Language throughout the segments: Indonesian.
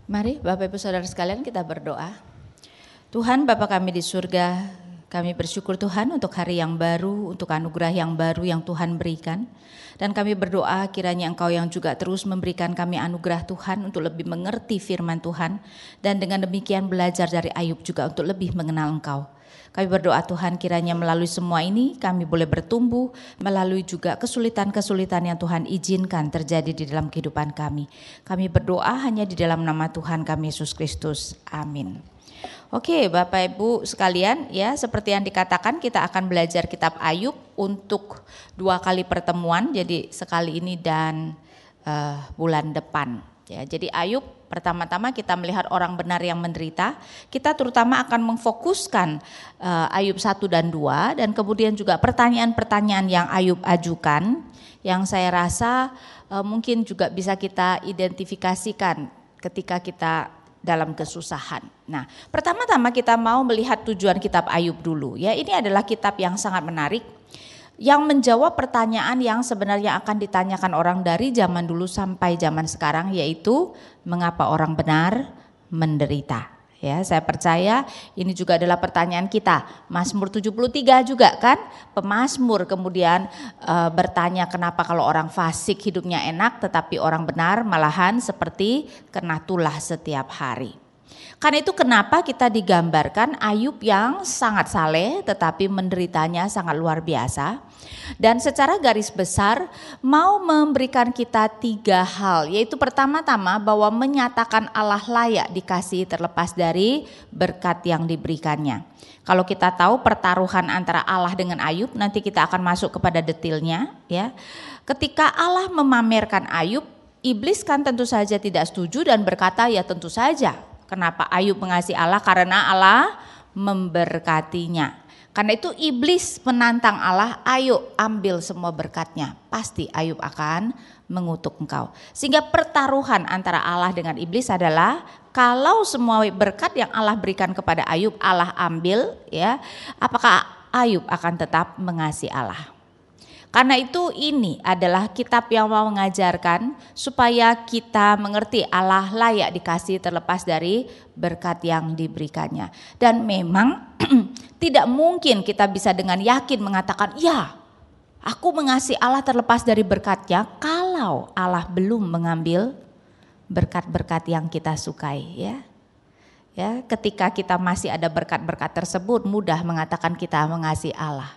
Mari Bapak Ibu Saudara sekalian kita berdoa. Tuhan Bapa kami di surga, kami bersyukur Tuhan untuk hari yang baru, untuk anugerah yang baru yang Tuhan berikan. Dan kami berdoa kiranya Engkau yang juga terus memberikan kami anugerah Tuhan untuk lebih mengerti firman Tuhan. Dan dengan demikian belajar dari Ayub juga untuk lebih mengenal Engkau. Kami berdoa Tuhan kiranya melalui semua ini kami boleh bertumbuh, melalui juga kesulitan-kesulitan yang Tuhan izinkan terjadi di dalam kehidupan kami. Kami berdoa hanya di dalam nama Tuhan kami Yesus Kristus. Amin. Oke Bapak Ibu sekalian, ya seperti yang dikatakan kita akan belajar kitab Ayub untuk 2 kali pertemuan, jadi sekali ini dan bulan depan. Ya, jadi Ayub pertama-tama kita melihat orang benar yang menderita. Kita terutama akan memfokuskan Ayub 1 dan 2 dan kemudian juga pertanyaan-pertanyaan yang Ayub ajukan yang saya rasa mungkin juga bisa kita identifikasikan ketika kita dalam kesusahan. Nah, pertama-tama kita mau melihat tujuan kitab Ayub dulu. Ya, ini adalah kitab yang sangat menarik yang menjawab pertanyaan yang sebenarnya akan ditanyakan orang dari zaman dulu sampai zaman sekarang, yaitu mengapa orang benar menderita. Ya, saya percaya ini juga adalah pertanyaan kita. Mazmur 73 juga kan, pemazmur kemudian bertanya kenapa kalau orang fasik hidupnya enak tetapi orang benar malahan seperti kena tulah setiap hari. Karena itu kenapa kita digambarkan Ayub yang sangat saleh tetapi menderitanya sangat luar biasa. Dan secara garis besar mau memberikan kita 3 hal, yaitu pertama-tama bahwa menyatakan Allah layak dikasihi terlepas dari berkat yang diberikannya. Kalau kita tahu pertaruhan antara Allah dengan Ayub, nanti kita akan masuk kepada detailnya ya. Ketika Allah memamerkan Ayub, iblis kan tentu saja tidak setuju dan berkata ya tentu saja. Kenapa Ayub mengasihi Allah? Karena Allah memberkatinya. Karena itu iblis menantang Allah, ayo ambil semua berkatnya. Pasti Ayub akan mengutuk engkau. Sehingga pertaruhan antara Allah dengan iblis adalah kalau semua berkat yang Allah berikan kepada Ayub Allah ambil, ya, apakah Ayub akan tetap mengasihi Allah? Karena itu ini adalah kitab yang mau mengajarkan supaya kita mengerti Allah layak dikasihi terlepas dari berkat yang diberikannya. Dan memang tidak mungkin kita bisa dengan yakin mengatakan ya aku mengasihi Allah terlepas dari berkatnya kalau Allah belum mengambil berkat-berkat yang kita sukai ya. Ya, ketika kita masih ada berkat-berkat tersebut mudah mengatakan kita mengasihi Allah.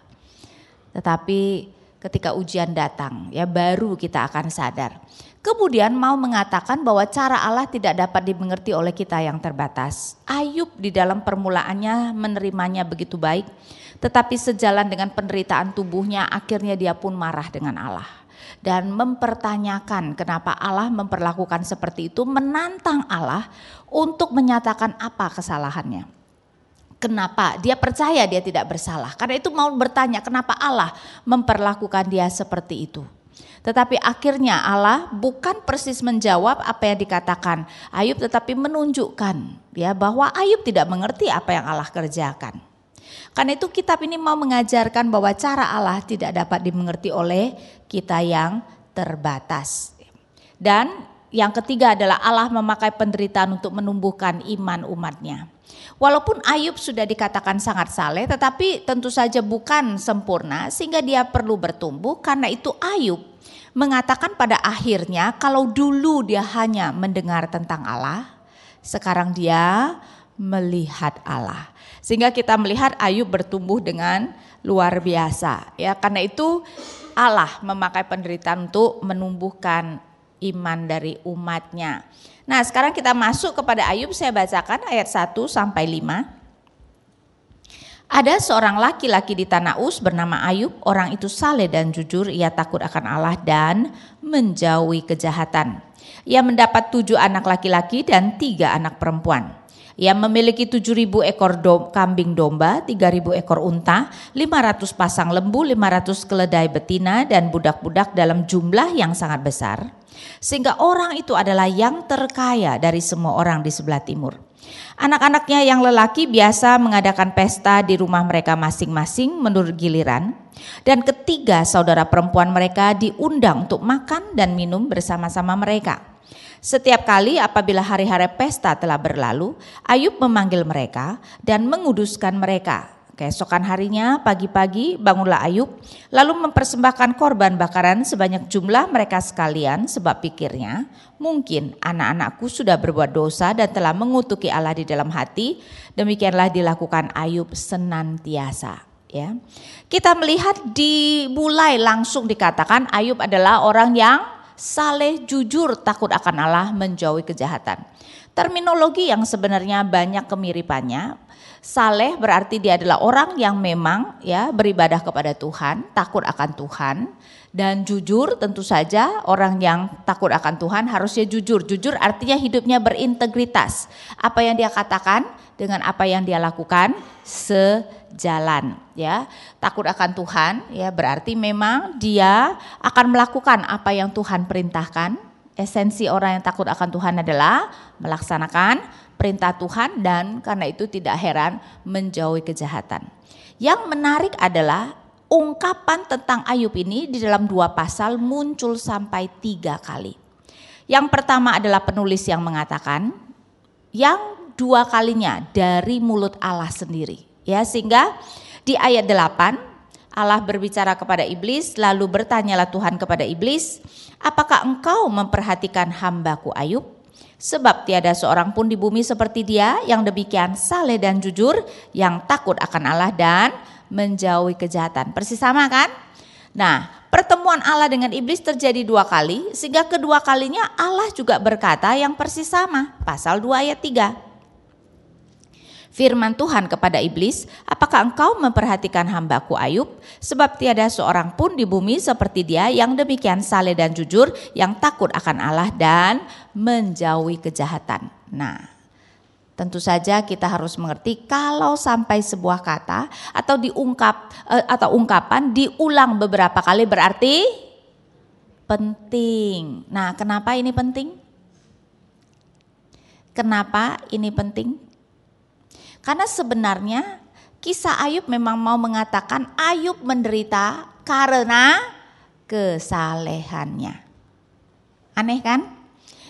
Tetapi ketika ujian datang ya baru kita akan sadar. Kemudian mau mengatakan bahwa cara Allah tidak dapat dimengerti oleh kita yang terbatas. Ayub di dalam permulaannya menerimanya begitu baik, tetapi sejalan dengan penderitaan tubuhnya akhirnya dia pun marah dengan Allah. Dan mempertanyakan kenapa Allah memperlakukan seperti itu, menantang Allah untuk menyatakan apa kesalahannya. Kenapa? Dia percaya dia tidak bersalah. Karena itu mau bertanya kenapa Allah memperlakukan dia seperti itu. Tetapi akhirnya Allah bukan persis menjawab apa yang dikatakan Ayub, tetapi menunjukkan ya bahwa Ayub tidak mengerti apa yang Allah kerjakan. Karena itu kitab ini mau mengajarkan bahwa cara Allah tidak dapat dimengerti oleh kita yang terbatas. Dan yang ketiga adalah Allah memakai penderitaan untuk menumbuhkan iman umatnya. Walaupun Ayub sudah dikatakan sangat saleh, tetapi tentu saja bukan sempurna sehingga dia perlu bertumbuh. Karena itu Ayub mengatakan pada akhirnya kalau dulu dia hanya mendengar tentang Allah, sekarang dia melihat Allah. Sehingga kita melihat Ayub bertumbuh dengan luar biasa. Ya, karena itu Allah memakai penderitaan untuk menumbuhkan iman dari umatnya. Nah sekarang kita masuk kepada Ayub, saya bacakan ayat 1 sampai 5. Ada seorang laki-laki di tanah Uz bernama Ayub, orang itu saleh dan jujur, ia takut akan Allah dan menjauhi kejahatan. Ia mendapat 7 anak laki-laki dan 3 anak perempuan. Ia memiliki 7.000 ekor kambing domba, 3.000 ekor unta, 500 pasang lembu, 500 keledai betina dan budak-budak dalam jumlah yang sangat besar. Sehingga orang itu adalah yang terkaya dari semua orang di sebelah timur. Anak-anaknya yang lelaki biasa mengadakan pesta di rumah mereka masing-masing menurut giliran. Dan ketiga saudara perempuan mereka diundang untuk makan dan minum bersama-sama mereka. Setiap kali apabila hari-hari pesta telah berlalu, Ayub memanggil mereka dan menguduskan mereka. Keesokan harinya pagi-pagi bangunlah Ayub, lalu mempersembahkan korban bakaran sebanyak jumlah mereka sekalian, sebab pikirnya, mungkin anak-anakku sudah berbuat dosa dan telah mengutuki Allah di dalam hati. Demikianlah dilakukan Ayub senantiasa. Ya, kita melihat dimulai langsung dikatakan Ayub adalah orang yang saleh, jujur, takut akan Allah, menjauhi kejahatan. Terminologi yang sebenarnya banyak kemiripannya. Saleh berarti dia adalah orang yang memang ya beribadah kepada Tuhan, takut akan Tuhan, dan jujur tentu saja orang yang takut akan Tuhan harusnya jujur. Jujur artinya hidupnya berintegritas. Apa yang dia katakan dengan apa yang dia lakukan sejalan, ya. Takut akan Tuhan ya berarti memang dia akan melakukan apa yang Tuhan perintahkan. Esensi orang yang takut akan Tuhan adalah melaksanakan perintah Tuhan dan karena itu tidak heran menjauhi kejahatan. Yang menarik adalah ungkapan tentang Ayub ini di dalam 2 pasal muncul sampai 3 kali. Yang pertama adalah penulis yang mengatakan, yang 2 kalinya dari mulut Allah sendiri. Ya, sehingga di ayat 8 Allah berbicara kepada iblis, lalu bertanyalah Tuhan kepada iblis, apakah engkau memperhatikan hambaku Ayub? Sebab tiada seorang pun di bumi seperti dia yang demikian saleh dan jujur, yang takut akan Allah dan menjauhi kejahatan. Persis sama kan? Nah, pertemuan Allah dengan iblis terjadi 2 kali, sehingga kedua kalinya Allah juga berkata yang persis sama. Pasal 2 ayat 3. Firman Tuhan kepada iblis, apakah engkau memperhatikan hambaku Ayub? Sebab tiada seorang pun di bumi seperti dia yang demikian saleh dan jujur, yang takut akan Allah dan menjauhi kejahatan. Nah, tentu saja kita harus mengerti kalau sampai sebuah kata atau ungkapan diulang beberapa kali berarti penting. Nah, kenapa ini penting? Kenapa ini penting? Karena sebenarnya kisah Ayub memang mau mengatakan Ayub menderita karena kesalehannya. Aneh kan?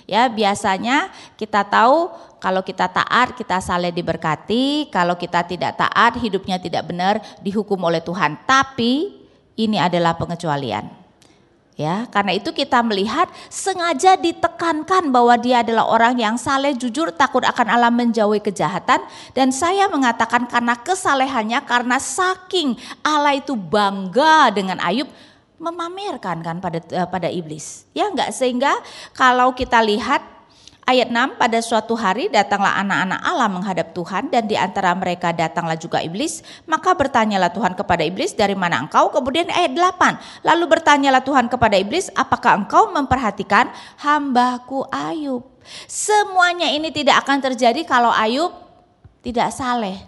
Ya, biasanya kita tahu kalau kita taat kita saleh diberkati, kalau kita tidak taat hidupnya tidak benar dihukum oleh Tuhan. Tapi ini adalah pengecualian. Ya, karena itu kita melihat sengaja ditekankan bahwa dia adalah orang yang saleh, jujur, takut akan Allah, menjauhi kejahatan. Dan saya mengatakan karena kesalehannya, karena saking Allah itu bangga dengan Ayub, memamerkan kan pada iblis. Ya enggak, sehingga kalau kita lihat ayat 6, pada suatu hari datanglah anak-anak Allah menghadap Tuhan dan di antara mereka datanglah juga iblis. Maka bertanyalah Tuhan kepada iblis, dari mana engkau? Kemudian ayat 8, lalu bertanyalah Tuhan kepada iblis, apakah engkau memperhatikan hambaku Ayub? Semuanya ini tidak akan terjadi kalau Ayub tidak saleh.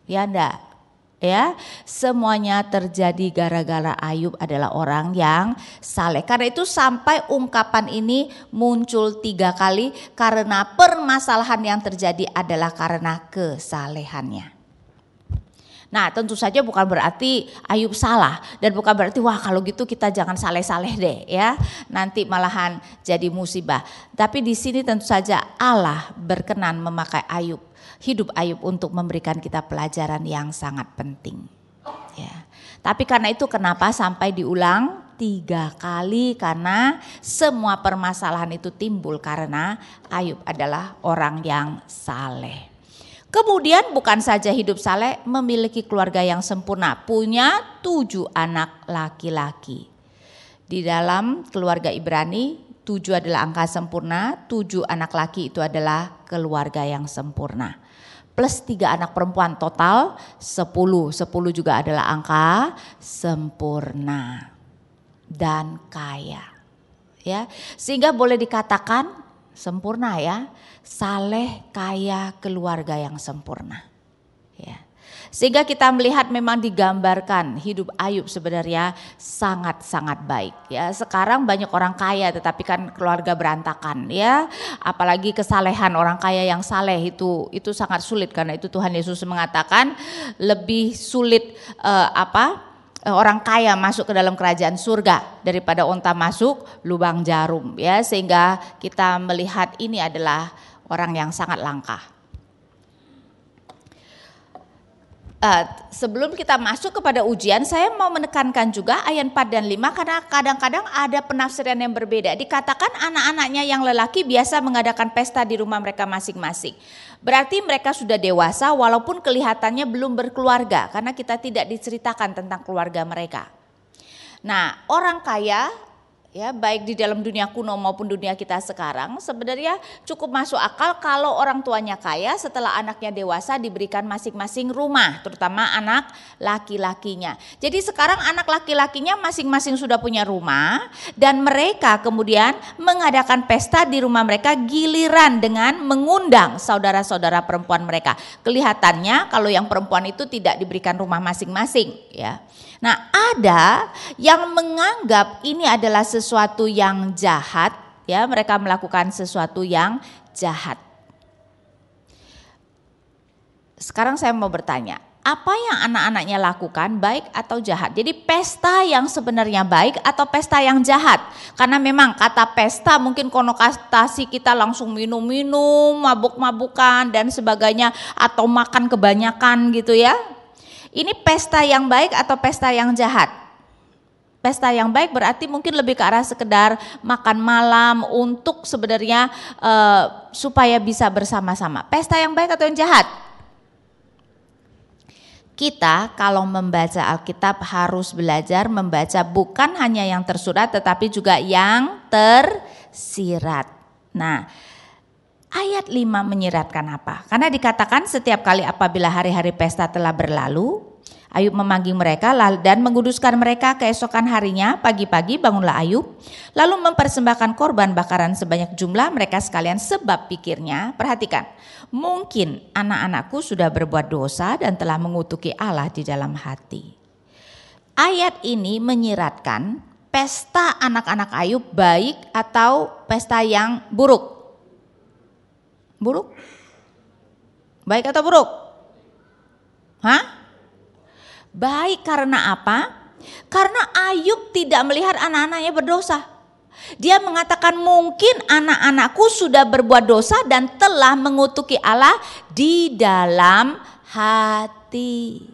Ya enggak? Ya, semuanya terjadi gara-gara Ayub adalah orang yang saleh. Karena itu sampai ungkapan ini muncul 3 kali karena permasalahan yang terjadi adalah karena kesalehannya. Nah, tentu saja bukan berarti Ayub salah dan bukan berarti wah kalau gitu kita jangan saleh-saleh deh ya. Nanti malahan jadi musibah. Tapi di sini tentu saja Allah berkenan memakai hidup Ayub untuk memberikan kita pelajaran yang sangat penting. Ya. Tapi karena itu kenapa sampai diulang 3 kali? Karena semua permasalahan itu timbul karena Ayub adalah orang yang saleh. Kemudian bukan saja hidup saleh, memiliki keluarga yang sempurna, punya 7 anak laki-laki. Di dalam keluarga Ibrani 7 adalah angka sempurna, 7 anak laki itu adalah keluarga yang sempurna. Plus 3 anak perempuan, total 10. 10 juga adalah angka sempurna dan kaya. Ya, sehingga boleh dikatakan sempurna ya, saleh, kaya, keluarga yang sempurna. Ya. Sehingga kita melihat memang digambarkan hidup Ayub sebenarnya sangat-sangat baik ya. Sekarang banyak orang kaya tetapi kan keluarga berantakan ya. Apalagi kesalehan orang kaya yang saleh itu sangat sulit, karena itu Tuhan Yesus mengatakan lebih sulit orang kaya masuk ke dalam kerajaan surga daripada onta masuk lubang jarum, ya, sehingga kita melihat ini adalah orang yang sangat langka. Sebelum kita masuk kepada ujian, saya mau menekankan juga ayat 4 dan 5 karena kadang-kadang ada penafsiran yang berbeda. Dikatakan anak-anaknya yang lelaki biasa mengadakan pesta di rumah mereka masing-masing. Berarti mereka sudah dewasa walaupun kelihatannya belum berkeluarga karena kita tidak diceritakan tentang keluarga mereka. Nah, orang kaya, ya, baik di dalam dunia kuno maupun dunia kita sekarang, sebenarnya cukup masuk akal kalau orang tuanya kaya, setelah anaknya dewasa diberikan masing-masing rumah, terutama anak laki-lakinya. Jadi sekarang anak laki-lakinya masing-masing sudah punya rumah dan mereka kemudian mengadakan pesta di rumah mereka giliran dengan mengundang saudara-saudara perempuan mereka. Kelihatannya kalau yang perempuan itu tidak diberikan rumah masing-masing, ya. Nah, ada yang menganggap ini adalah sesuatu yang jahat, ya, mereka melakukan sesuatu yang jahat. Sekarang saya mau bertanya, apa yang anak-anaknya lakukan baik atau jahat? Jadi pesta yang sebenarnya baik atau pesta yang jahat? Karena memang kata pesta mungkin konotasi kita langsung minum-minum, mabuk-mabukan dan sebagainya, atau makan kebanyakan gitu, ya. Ini pesta yang baik atau pesta yang jahat? Pesta yang baik berarti mungkin lebih ke arah sekedar makan malam untuk sebenarnya supaya bisa bersama-sama. Pesta yang baik atau yang jahat? Kita kalau membaca Alkitab harus belajar membaca bukan hanya yang tersurat tetapi juga yang tersirat. Nah, ayat 5 menyiratkan apa? Karena dikatakan setiap kali apabila hari-hari pesta telah berlalu, Ayub memanggil mereka dan menguduskan mereka keesokan harinya. Pagi-pagi bangunlah Ayub, lalu mempersembahkan korban bakaran sebanyak jumlah mereka sekalian, sebab pikirnya, perhatikan, mungkin anak-anakku sudah berbuat dosa dan telah mengutuki Allah di dalam hati. Ayat ini menyiratkan pesta anak-anak Ayub baik atau pesta yang buruk? Buruk? Baik atau buruk? Hah? Baik, karena apa? Karena Ayub tidak melihat anak-anaknya berdosa. Dia mengatakan mungkin anak-anakku sudah berbuat dosa dan telah mengutuki Allah di dalam hati.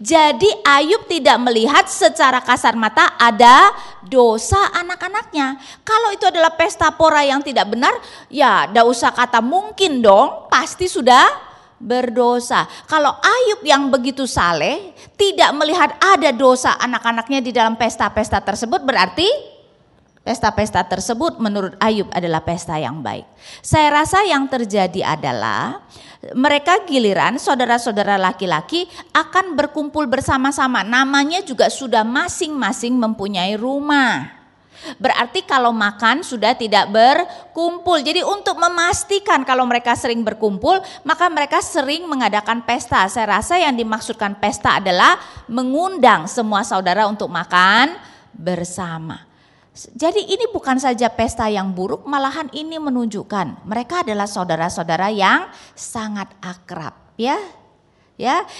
Jadi Ayub tidak melihat secara kasar mata ada dosa anak-anaknya. Kalau itu adalah pesta pora yang tidak benar, ya tidak usah kata mungkin dong, pasti sudah berdosa. Kalau Ayub yang begitu saleh tidak melihat ada dosa anak-anaknya di dalam pesta-pesta tersebut, berarti pesta-pesta tersebut menurut Ayub adalah pesta yang baik. Saya rasa yang terjadi adalah mereka giliran saudara-saudara laki-laki akan berkumpul bersama-sama. Namanya juga sudah masing-masing mempunyai rumah. Berarti kalau makan sudah tidak berkumpul. Jadi untuk memastikan kalau mereka sering berkumpul, maka mereka sering mengadakan pesta. Saya rasa yang dimaksudkan pesta adalah mengundang semua saudara untuk makan bersama. Jadi ini bukan saja pesta yang buruk, malahan ini menunjukkan mereka adalah saudara-saudara yang sangat akrab, ya,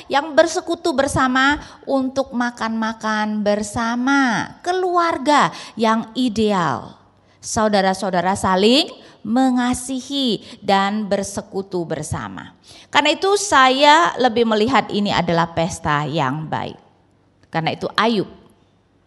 yang bersekutu bersama untuk makan-makan bersama, keluarga yang ideal. Saudara-saudara saling mengasihi dan bersekutu bersama. Karena itu saya lebih melihat ini adalah pesta yang baik. Karena itu Ayub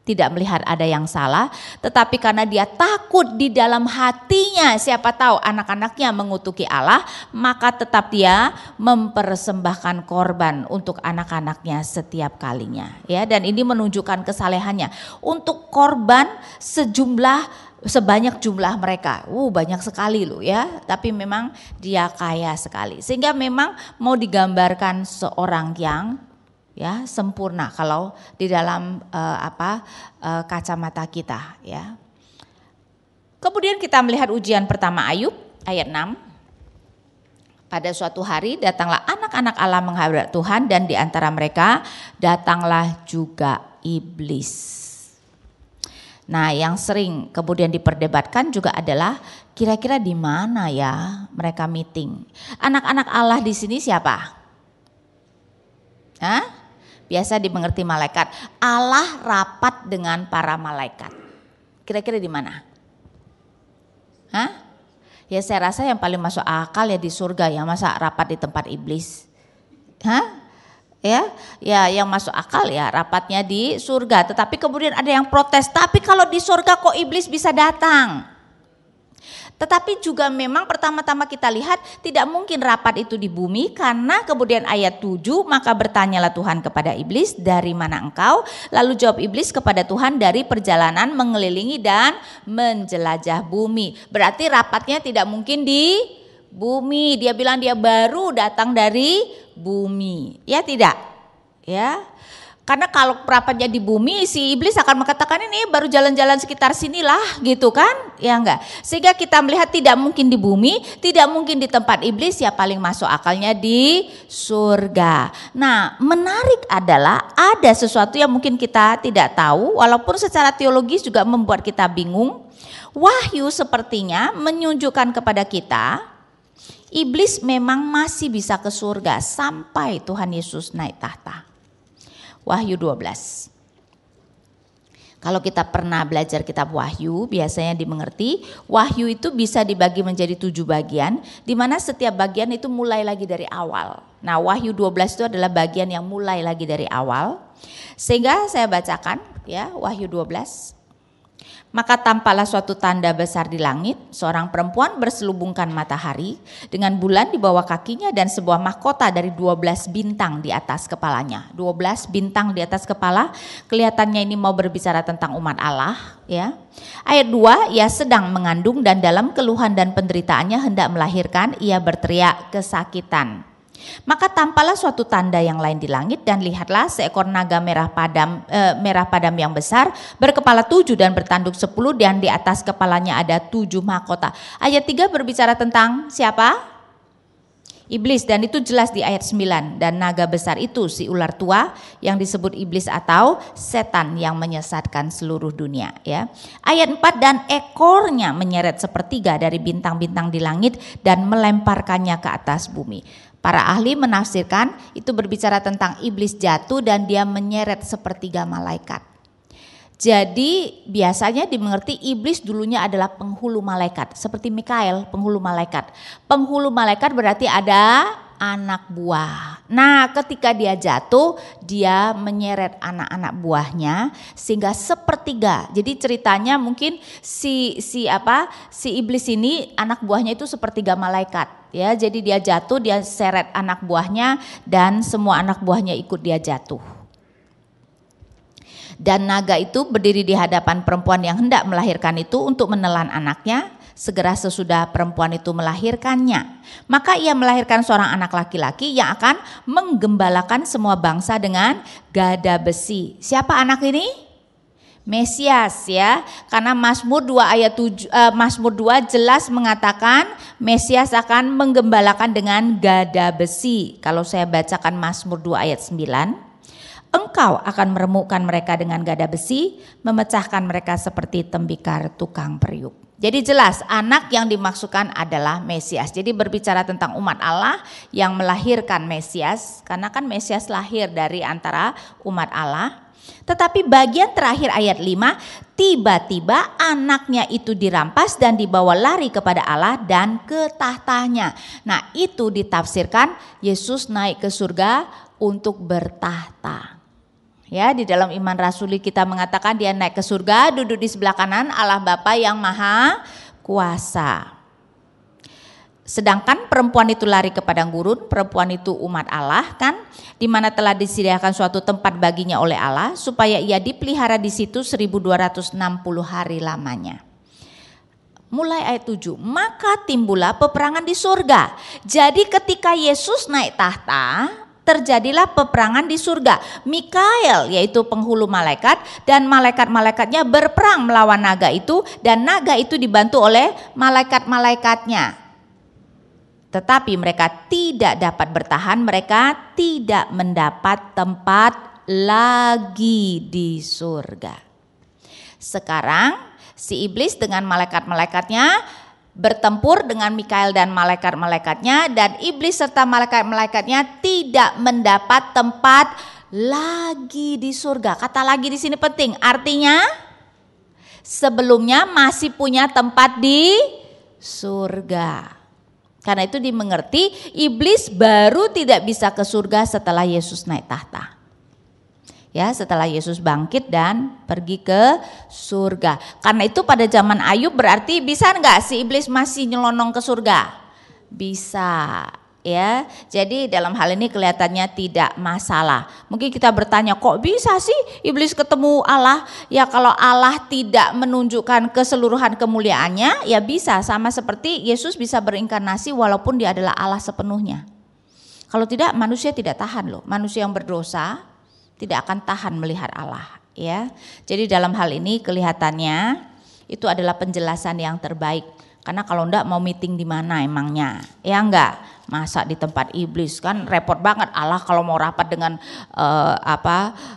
tidak melihat ada yang salah, tetapi karena dia takut di dalam hatinya, siapa tahu anak-anaknya mengutuki Allah, maka tetap dia mempersembahkan korban untuk anak-anaknya setiap kalinya, ya. Dan ini menunjukkan kesalehannya untuk korban sebanyak jumlah mereka. Banyak sekali loh, ya. Tapi memang dia kaya sekali, sehingga memang mau digambarkan seorang yang, ya, sempurna kalau di dalam kacamata kita, ya. Kemudian kita melihat ujian pertama Ayub ayat 6. Pada suatu hari datanglah anak-anak Allah menghadap Tuhan dan di antara mereka datanglah juga iblis. Nah, yang sering kemudian diperdebatkan juga adalah kira-kira di mana ya mereka meeting. Anak-anak Allah di sini siapa? Hah? Biasa dimengerti malaikat. Allah rapat dengan para malaikat. Kira-kira di mana? Hah? Ya saya rasa yang paling masuk akal ya di surga ya, masa rapat di tempat iblis? Hah? Ya yang masuk akal ya rapatnya di surga. Tetapi kemudian ada yang protes, tapi kalau di surga kok iblis bisa datang? Tetapi juga memang pertama-tama kita lihat tidak mungkin rapat itu di bumi, karena kemudian ayat 7, maka bertanyalah Tuhan kepada iblis, dari mana engkau? Lalu jawab iblis kepada Tuhan, dari perjalanan mengelilingi dan menjelajah bumi. Berarti rapatnya tidak mungkin di bumi. Dia bilang dia baru datang dari bumi. Ya tidak? Ya. Karena kalau rapatnya di bumi, si iblis akan mengatakan ini baru jalan-jalan sekitar sinilah gitu kan, ya enggak. Sehingga kita melihat tidak mungkin di bumi, tidak mungkin di tempat iblis, ya paling masuk akalnya di surga. Nah menarik adalah ada sesuatu yang mungkin kita tidak tahu, walaupun secara teologis juga membuat kita bingung. Wahyu sepertinya menunjukkan kepada kita, iblis memang masih bisa ke surga sampai Tuhan Yesus naik tahta. Wahyu 12. Kalau kita pernah belajar kitab Wahyu, biasanya dimengerti Wahyu itu bisa dibagi menjadi 7 bagian, di mana setiap bagian itu mulai lagi dari awal. Nah Wahyu 12 itu adalah bagian yang mulai lagi dari awal. Sehingga saya bacakan ya Wahyu 12. Maka tampaklah suatu tanda besar di langit, seorang perempuan berselubungkan matahari dengan bulan di bawah kakinya dan sebuah mahkota dari 12 bintang di atas kepalanya. 12 bintang di atas kepala, kelihatannya ini mau berbicara tentang umat Allah ya. Ayat 2, ia sedang mengandung dan dalam keluhan dan penderitaannya hendak melahirkan, ia berteriak kesakitan. Maka tampaklah suatu tanda yang lain di langit, dan lihatlah seekor naga merah padam yang besar, berkepala 7 dan bertanduk 10, dan di atas kepalanya ada 7 mahkota. Ayat 3 berbicara tentang siapa? Iblis, dan itu jelas di ayat 9. Dan naga besar itu si ular tua yang disebut iblis atau setan yang menyesatkan seluruh dunia ya. Ayat 4, dan ekornya menyeret sepertiga dari bintang-bintang di langit dan melemparkannya ke atas bumi. Para ahli menafsirkan itu berbicara tentang iblis jatuh dan dia menyeret sepertiga malaikat. Jadi biasanya dimengerti iblis dulunya adalah penghulu malaikat, seperti Mikael penghulu malaikat. Penghulu malaikat berarti ada anak buah. Nah, ketika dia jatuh, dia menyeret anak-anak buahnya sehingga sepertiga. Jadi ceritanya mungkin si iblis ini anak buahnya itu sepertiga malaikat. Ya, jadi dia jatuh, dia seret anak buahnya dan semua anak buahnya ikut dia jatuh. Dan naga itu berdiri di hadapan perempuan yang hendak melahirkan itu untuk menelan anaknya. Segera sesudah perempuan itu melahirkannya, maka ia melahirkan seorang anak laki-laki yang akan menggembalakan semua bangsa dengan gada besi. Siapa anak ini? Mesias ya, karena Mazmur 2 ayat 7, Mazmur 2 jelas mengatakan Mesias akan menggembalakan dengan gada besi. Kalau saya bacakan Mazmur 2 ayat 9, engkau akan meremukkan mereka dengan gada besi, memecahkan mereka seperti tembikar tukang periuk. Jadi jelas anak yang dimaksudkan adalah Mesias. Jadi berbicara tentang umat Allah yang melahirkan Mesias, karena kan Mesias lahir dari antara umat Allah. Tetapi bagian terakhir ayat 5, tiba-tiba anaknya itu dirampas dan dibawa lari kepada Allah dan ke tahtanya. Nah itu ditafsirkan Yesus naik ke surga untuk bertahta. Ya, di dalam iman rasuli kita mengatakan dia naik ke surga, duduk di sebelah kanan Allah Bapa yang Maha Kuasa. Sedangkan perempuan itu lari ke padang gurun, perempuan itu umat Allah kan, di mana telah disediakan suatu tempat baginya oleh Allah supaya ia dipelihara di situ 1260 hari lamanya. Mulai ayat 7, maka timbullah peperangan di surga. Jadi ketika Yesus naik tahta, terjadilah peperangan di surga. Mikael yaitu penghulu malaikat dan malaikat-malaikatnya berperang melawan naga itu, dan naga itu dibantu oleh malaikat-malaikatnya. Tetapi mereka tidak dapat bertahan, mereka tidak mendapat tempat lagi di surga. Sekarang si iblis dengan malaikat-malaikatnya bertempur dengan Mikael dan malaikat-malaikatnya, dan iblis serta malaikat-malaikatnya tidak mendapat tempat lagi di surga. Kata lagi di sini penting, artinya sebelumnya masih punya tempat di surga. Karena itu dimengerti iblis baru tidak bisa ke surga setelah Yesus naik tahta. Ya, setelah Yesus bangkit dan pergi ke surga. Karena itu pada zaman Ayub berarti bisa enggak si iblis masih nyelonong ke surga? Bisa. Ya, jadi dalam hal ini kelihatannya tidak masalah. Mungkin kita bertanya, kok bisa sih iblis ketemu Allah? Ya kalau Allah tidak menunjukkan keseluruhan kemuliaannya, ya bisa. Sama seperti Yesus bisa berinkarnasi walaupun dia adalah Allah sepenuhnya. Kalau tidak, manusia tidak tahan loh. Manusia yang berdosa tidak akan tahan melihat Allah. Ya, jadi dalam hal ini kelihatannya itu adalah penjelasan yang terbaik. Karena kalau enggak mau meeting di mana emangnya? Ya enggak, masa di tempat iblis, kan repot banget. Allah kalau mau rapat dengan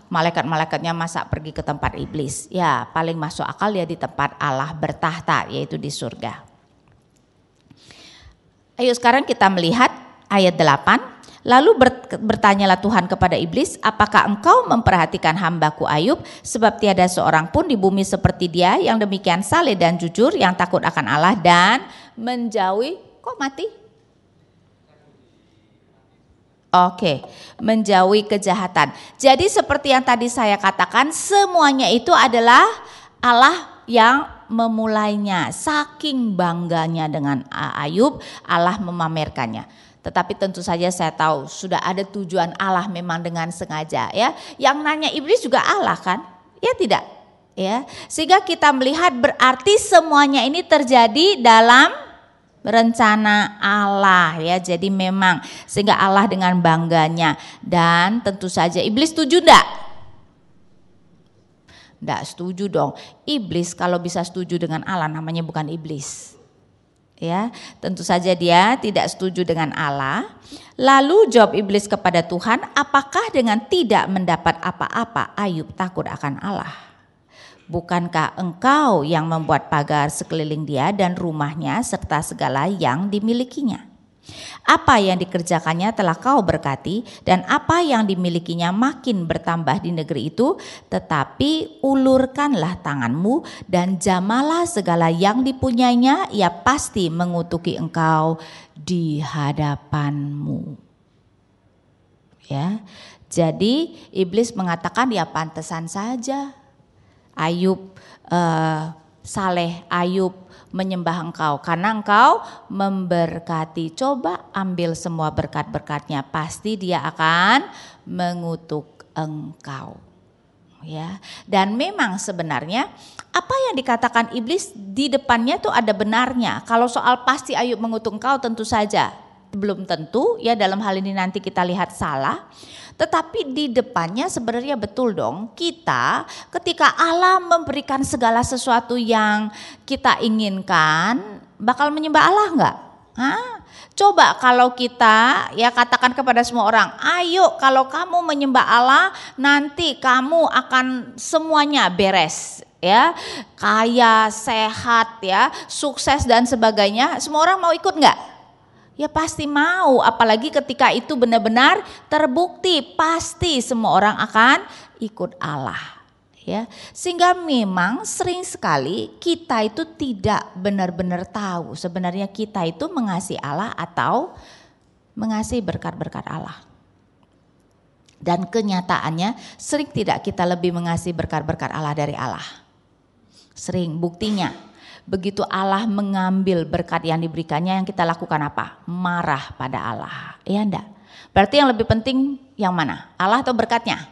malaikat-malaikatnya masa pergi ke tempat iblis. Ya paling masuk akal ya di tempat Allah bertahta, yaitu di surga. Ayo sekarang kita melihat ayat 8. Lalu bertanyalah Tuhan kepada iblis, apakah engkau memperhatikan hambaku Ayub, sebab tiada seorang pun di bumi seperti dia yang demikian saleh dan jujur, yang takut akan Allah dan menjauhi, kok mati? Oke, menjauhi kejahatan. Jadi seperti yang tadi saya katakan, semuanya itu adalah Allah yang memulainya. Saking bangganya dengan Ayub, Allah memamerkannya. Tetapi tentu saja saya tahu sudah ada tujuan Allah memang dengan sengaja ya. Yang nanya iblis juga Allah kan? Ya tidak? Ya. Sehingga kita melihat berarti semuanya ini terjadi dalam rencana Allah ya. Jadi memang sehingga Allah dengan bangganya, dan tentu saja iblis setuju enggak? Enggak setuju dong. Iblis kalau bisa setuju dengan Allah namanya bukan iblis. Ya, tentu saja dia tidak setuju dengan Allah. Lalu jawab iblis kepada Tuhan, apakah dengan tidak mendapat apa-apa Ayub takut akan Allah? Bukankah engkau yang membuat pagar sekeliling dia dan rumahnya serta segala yang dimilikinya? Apa yang dikerjakannya telah kau berkati, dan apa yang dimilikinya makin bertambah di negeri itu. Tetapi ulurkanlah tanganmu dan jamalah segala yang dipunyainya, ia pasti mengutuki engkau di hadapanmu. Ya, jadi iblis mengatakan ya pantesan saja Ayub saleh, Ayub menyembah engkau karena engkau memberkati. Coba ambil semua berkat-berkatnya, pasti dia akan mengutuk engkau. Ya, dan memang sebenarnya apa yang dikatakan iblis di depannya itu ada benarnya. Kalau soal pasti Ayub mengutuk engkau tentu saja belum tentu ya, dalam hal ini nanti kita lihat salah. Tetapi di depannya sebenarnya betul dong, kita ketika Allah memberikan segala sesuatu yang kita inginkan, bakal menyembah Allah enggak? Coba kalau kita ya katakan kepada semua orang, ayo kalau kamu menyembah Allah nanti kamu akan semuanya beres ya, kaya, sehat ya, sukses dan sebagainya, semua orang mau ikut enggak? Ya pasti mau, apalagi ketika itu benar-benar terbukti, pasti semua orang akan ikut Allah. Ya, sehingga memang sering sekali kita itu tidak benar-benar tahu sebenarnya kita itu mengasihi Allah atau mengasihi berkat-berkat Allah. Dan kenyataannya sering tidak kita lebih mengasihi berkat-berkat Allah dari Allah. Sering, buktinya. Begitu Allah mengambil berkat yang diberikannya, yang kita lakukan apa? Marah pada Allah. Ya enggak? Berarti yang lebih penting yang mana? Allah atau berkatnya?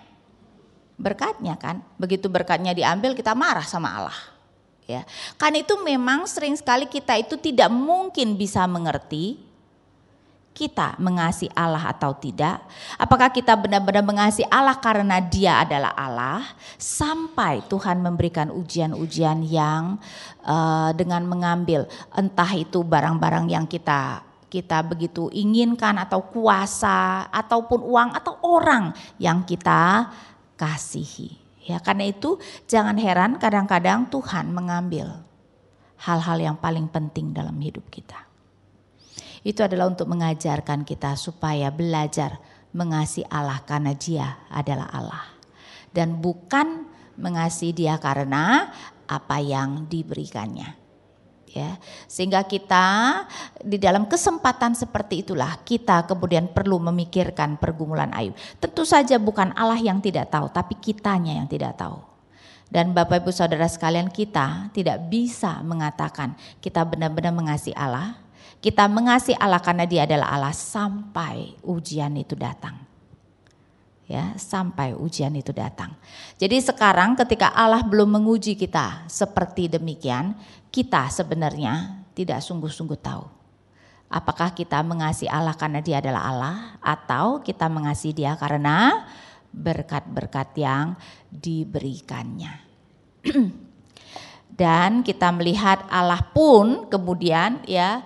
Berkatnya kan. Begitu berkatnya diambil kita marah sama Allah. Ya. Kan itu memang sering sekali kita itu tidak mungkin bisa mengerti kita mengasihi Allah atau tidak. Apakah kita benar-benar mengasihi Allah karena Dia adalah Allah, sampai Tuhan memberikan ujian-ujian yang dengan mengambil entah itu barang-barang yang kita begitu inginkan, atau kuasa, ataupun uang, atau orang yang kita kasihi. Ya, karena itu jangan heran kadang-kadang Tuhan mengambil hal-hal yang paling penting dalam hidup kita. Itu adalah untuk mengajarkan kita supaya belajar mengasihi Allah karena Dia adalah Allah. Dan bukan mengasihi Dia karena apa yang diberikannya. Ya, sehingga kita di dalam kesempatan seperti itulah kita kemudian perlu memikirkan pergumulan Ayub. Tentu saja bukan Allah yang tidak tahu, tapi kitanya yang tidak tahu. Dan Bapak Ibu Saudara sekalian, kita tidak bisa mengatakan kita benar-benar mengasihi Allah. Kita mengasihi Allah karena Dia adalah Allah sampai ujian itu datang. Ya, sampai ujian itu datang. Jadi sekarang ketika Allah belum menguji kita seperti demikian, kita sebenarnya tidak sungguh-sungguh tahu apakah kita mengasihi Allah karena Dia adalah Allah, atau kita mengasihi Dia karena berkat-berkat yang diberikannya. Dan kita melihat Allah pun kemudian ya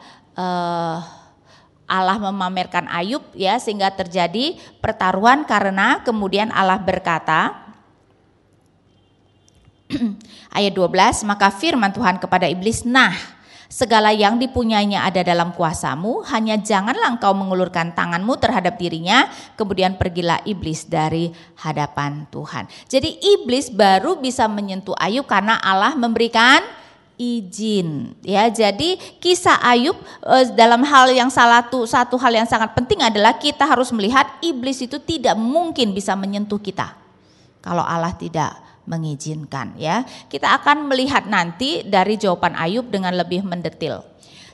Allah memamerkan Ayub ya, sehingga terjadi pertaruhan karena kemudian Allah berkata ayat 12, maka firman Tuhan kepada iblis, nah segala yang dipunyainya ada dalam kuasamu, hanya janganlah engkau mengulurkan tanganmu terhadap dirinya. Kemudian pergilah iblis dari hadapan Tuhan. Jadi iblis baru bisa menyentuh Ayub karena Allah memberikan izin. Ya, jadi kisah Ayub dalam hal yang satu hal yang sangat penting adalah kita harus melihat iblis itu tidak mungkin bisa menyentuh kita kalau Allah tidak mengizinkan. Ya, kita akan melihat nanti dari jawaban Ayub dengan lebih mendetil.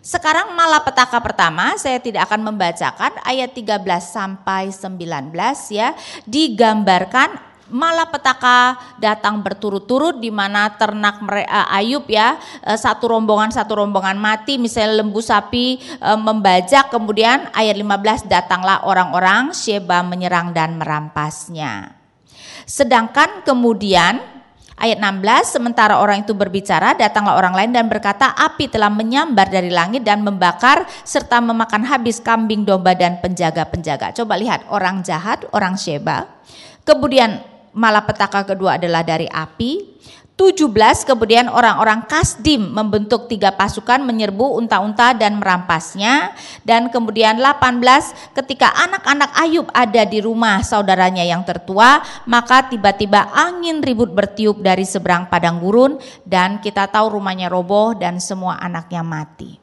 Sekarang malapetaka pertama saya tidak akan membacakan ayat 13 sampai 19 ya, digambarkan malapetaka datang berturut-turut di mana ternak Ayub ya, satu rombongan mati, misalnya lembu sapi membajak. Kemudian ayat 15, datanglah orang-orang Sheba menyerang dan merampasnya. Sedangkan kemudian ayat 16, sementara orang itu berbicara, datanglah orang lain dan berkata, api telah menyambar dari langit dan membakar serta memakan habis kambing, domba dan penjaga-penjaga. Coba lihat, orang jahat, orang Sheba. Kemudian malapetaka kedua adalah dari api. 17, kemudian orang-orang Kasdim membentuk 3 pasukan menyerbu unta-unta dan merampasnya. Dan kemudian 18, ketika anak-anak Ayub ada di rumah saudaranya yang tertua, maka tiba-tiba angin ribut bertiup dari seberang padang gurun, dan kita tahu rumahnya roboh dan semua anaknya mati.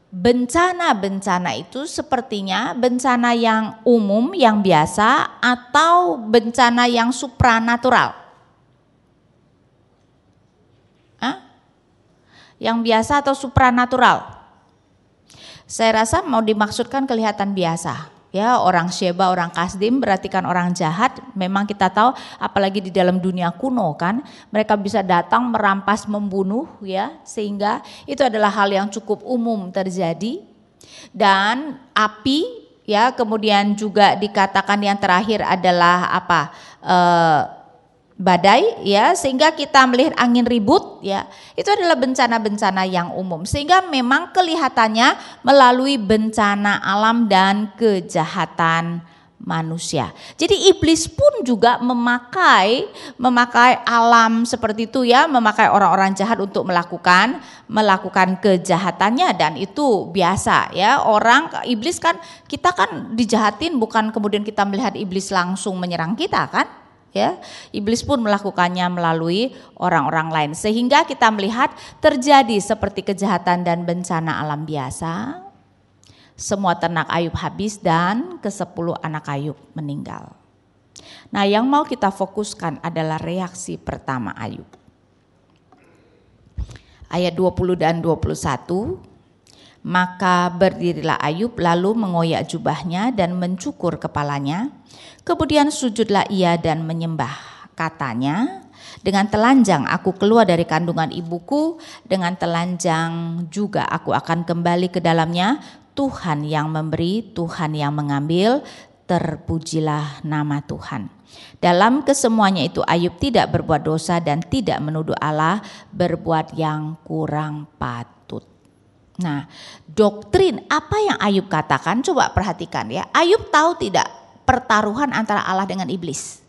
Bencana-bencana itu sepertinya bencana yang umum, yang biasa, atau bencana yang supranatural? Yang biasa atau supranatural? Saya rasa mau dimaksudkan kelihatan biasa. Ya, orang Sheba, orang Kasdim berarti kan orang jahat. Memang kita tahu apalagi di dalam dunia kuno kan, mereka bisa datang merampas, membunuh ya, sehingga itu adalah hal yang cukup umum terjadi. Dan api ya, kemudian juga dikatakan yang terakhir adalah apa? Badai ya, sehingga kita melihat angin ribut ya, itu adalah bencana-bencana yang umum, sehingga memang kelihatannya melalui bencana alam dan kejahatan manusia. Jadi iblis pun juga memakai alam seperti itu ya, memakai orang-orang jahat untuk melakukan kejahatannya, dan itu biasa ya. Orang iblis kan, kita kan dijahatin, bukan kemudian kita melihat iblis langsung menyerang kita kan. Ya, iblis pun melakukannya melalui orang-orang lain, sehingga kita melihat terjadi seperti kejahatan dan bencana alam biasa. Semua ternak Ayub habis dan ke-10 anak Ayub meninggal. Nah, yang mau kita fokuskan adalah reaksi pertama Ayub. Ayat 20 dan 21. Maka berdirilah Ayub lalu mengoyak jubahnya dan mencukur kepalanya. Kemudian sujudlah ia dan menyembah. Katanya, dengan telanjang aku keluar dari kandungan ibuku, dengan telanjang juga aku akan kembali ke dalamnya. Tuhan yang memberi, Tuhan yang mengambil, terpujilah nama Tuhan. Dalam kesemuanya itu Ayub tidak berbuat dosa dan tidak menuduh Allah berbuat yang kurang patut. Nah, doktrin apa yang Ayub katakan, coba perhatikan ya. Ayub tahu tidak pertaruhan antara Allah dengan iblis?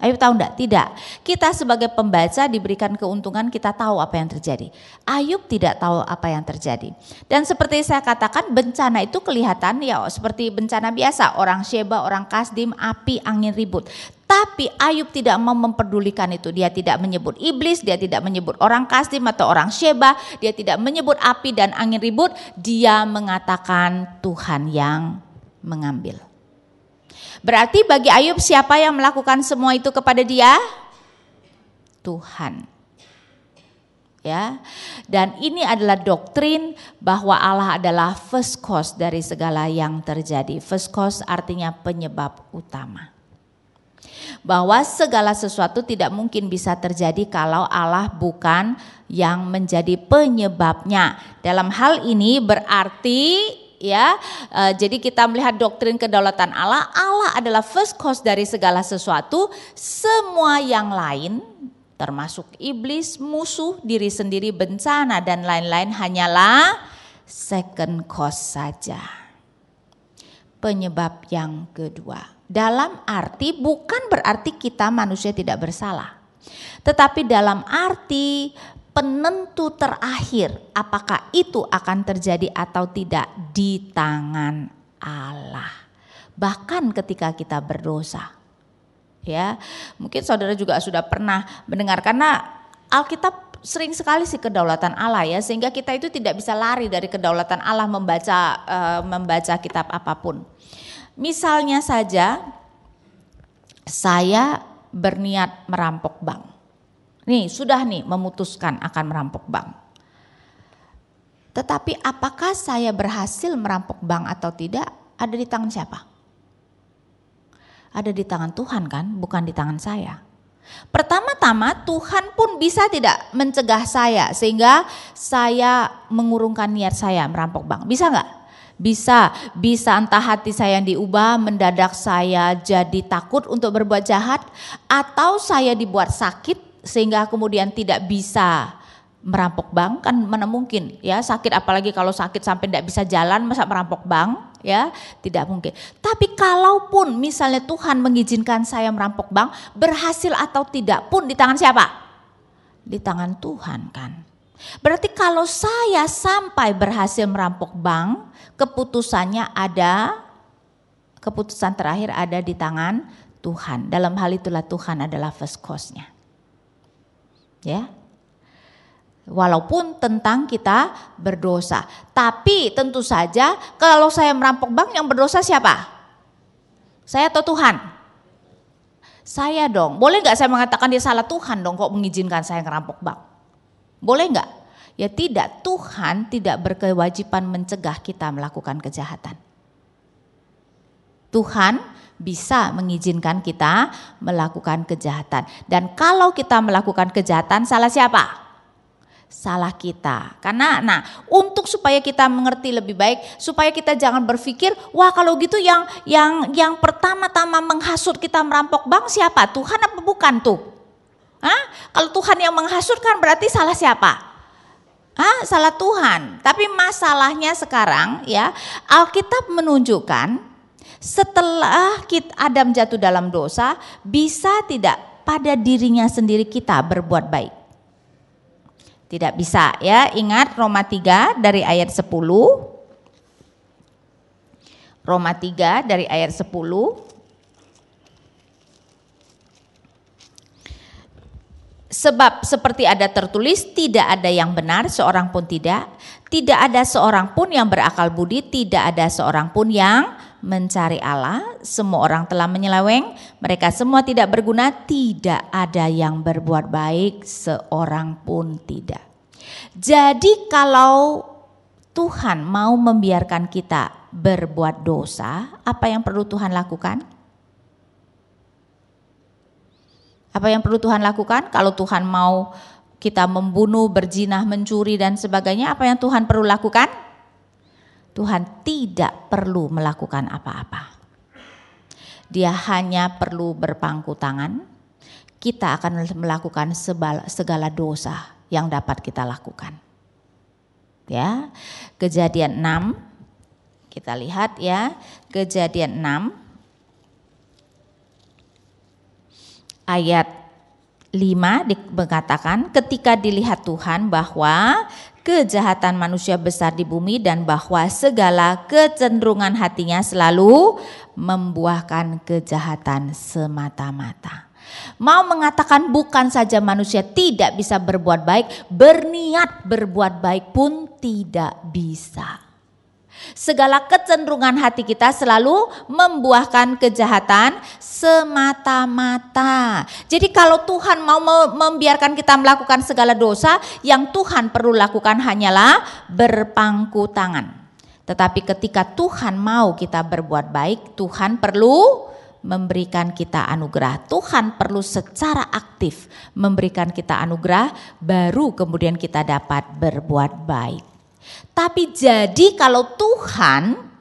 Ayub tahu enggak? Tidak. Kita sebagai pembaca diberikan keuntungan kita tahu apa yang terjadi. Ayub tidak tahu apa yang terjadi. Dan seperti saya katakan, bencana itu kelihatan ya seperti bencana biasa. Orang Sheba, orang Kasdim, api, angin ribut. Tapi Ayub tidak mau memperdulikan itu. Dia tidak menyebut iblis, dia tidak menyebut orang Kasdim atau orang Sheba. Dia tidak menyebut api dan angin ribut. Dia mengatakan Tuhan yang mengambil. Berarti bagi Ayub siapa yang melakukan semua itu kepada dia? Tuhan. Ya. Dan ini adalah doktrin bahwa Allah adalah first cause dari segala yang terjadi. First cause artinya penyebab utama. Bahwa segala sesuatu tidak mungkin bisa terjadi kalau Allah bukan yang menjadi penyebabnya. Dalam hal ini berarti ya, jadi kita melihat doktrin kedaulatan Allah. Allah adalah first cause dari segala sesuatu. Semua yang lain termasuk iblis, musuh, diri sendiri, bencana dan lain-lain hanyalah second cause saja. Penyebab yang kedua. Dalam arti bukan berarti kita manusia tidak bersalah. Tetapi dalam arti penentu terakhir apakah itu akan terjadi atau tidak di tangan Allah. Bahkan ketika kita berdosa. Ya, mungkin saudara juga sudah pernah mendengar karena Alkitab sering sekali sih kedaulatan Allah ya, sehingga kita itu tidak bisa lari dari kedaulatan Allah membaca kitab apapun. Misalnya saja saya berniat merampok bank. Nih sudah nih memutuskan akan merampok bank. Tetapi apakah saya berhasil merampok bank atau tidak ada di tangan siapa? Ada di tangan Tuhan kan, bukan di tangan saya. Pertama-tama Tuhan pun bisa tidak mencegah saya sehingga saya mengurungkan niat saya merampok bank. Bisa nggak? Bisa entah hati saya yang diubah, mendadak saya jadi takut untuk berbuat jahat, atau saya dibuat sakit sehingga kemudian tidak bisa merampok bank. Kan mana mungkin ya, sakit apalagi kalau sakit sampai tidak bisa jalan masa merampok bank ya, tidak mungkin. Tapi kalaupun misalnya Tuhan mengizinkan saya merampok bank, berhasil atau tidak pun di tangan siapa? Di tangan Tuhan kan. Berarti kalau saya sampai berhasil merampok bank, keputusan terakhir ada di tangan Tuhan. Dalam hal itulah Tuhan adalah first cause-nya. Ya. Walaupun tentang kita berdosa, tapi tentu saja kalau saya merampok bank yang berdosa siapa? Saya atau Tuhan? Saya dong. Boleh nggak saya mengatakan dia salah Tuhan dong kok mengizinkan saya ngerampok bank? Boleh nggak? Ya tidak, Tuhan tidak berkewajiban mencegah kita melakukan kejahatan. Tuhan bisa mengizinkan kita melakukan kejahatan. Dan kalau kita melakukan kejahatan, salah siapa? Salah kita. Karena untuk supaya kita mengerti lebih baik, supaya kita jangan berpikir, wah kalau gitu yang pertama-tama menghasut kita merampok bank siapa? Tuhan apa bukan tuh? Kalau Tuhan yang menghasut kan berarti salah siapa? Salah Tuhan. Tapi masalahnya sekarang ya, Alkitab menunjukkan setelah Adam jatuh dalam dosa, bisa tidak pada dirinya sendiri kita berbuat baik? Tidak bisa ya. Ingat Roma 3 dari ayat 10. Roma 3 dari ayat 10. Sebab seperti ada tertulis, tidak ada yang benar seorang pun tidak. Tidak ada seorang pun yang berakal budi, tidak ada seorang pun yang mencari Allah. Semua orang telah menyeleweng, mereka semua tidak berguna, tidak ada yang berbuat baik, seorang pun tidak. Jadi kalau Tuhan mau membiarkan kita berbuat dosa, apa yang perlu Tuhan lakukan? Apa yang perlu Tuhan lakukan? Kalau Tuhan mau kita membunuh, berzina, mencuri dan sebagainya, apa yang Tuhan perlu lakukan? Tuhan tidak perlu melakukan apa-apa. Dia hanya perlu berpangku tangan. Kita akan melakukan segala dosa yang dapat kita lakukan. Ya, Kejadian 6. Kita lihat ya, Kejadian 6 ayat 5 mengatakan, ketika dilihat Tuhan bahwa kejahatan manusia besar di bumi dan bahwa segala kecenderungan hatinya selalu membuahkan kejahatan semata-mata. Mau mengatakan bukan saja manusia tidak bisa berbuat baik, berniat berbuat baik pun tidak bisa. Segala kecenderungan hati kita selalu membuahkan kejahatan semata-mata. Jadi kalau Tuhan mau membiarkan kita melakukan segala dosa, yang Tuhan perlu lakukan hanyalah berpangku tangan. Tetapi ketika Tuhan mau kita berbuat baik, Tuhan perlu memberikan kita anugerah. Tuhan perlu secara aktif memberikan kita anugerah, baru kemudian kita dapat berbuat baik. Tapi jadi kalau Tuhan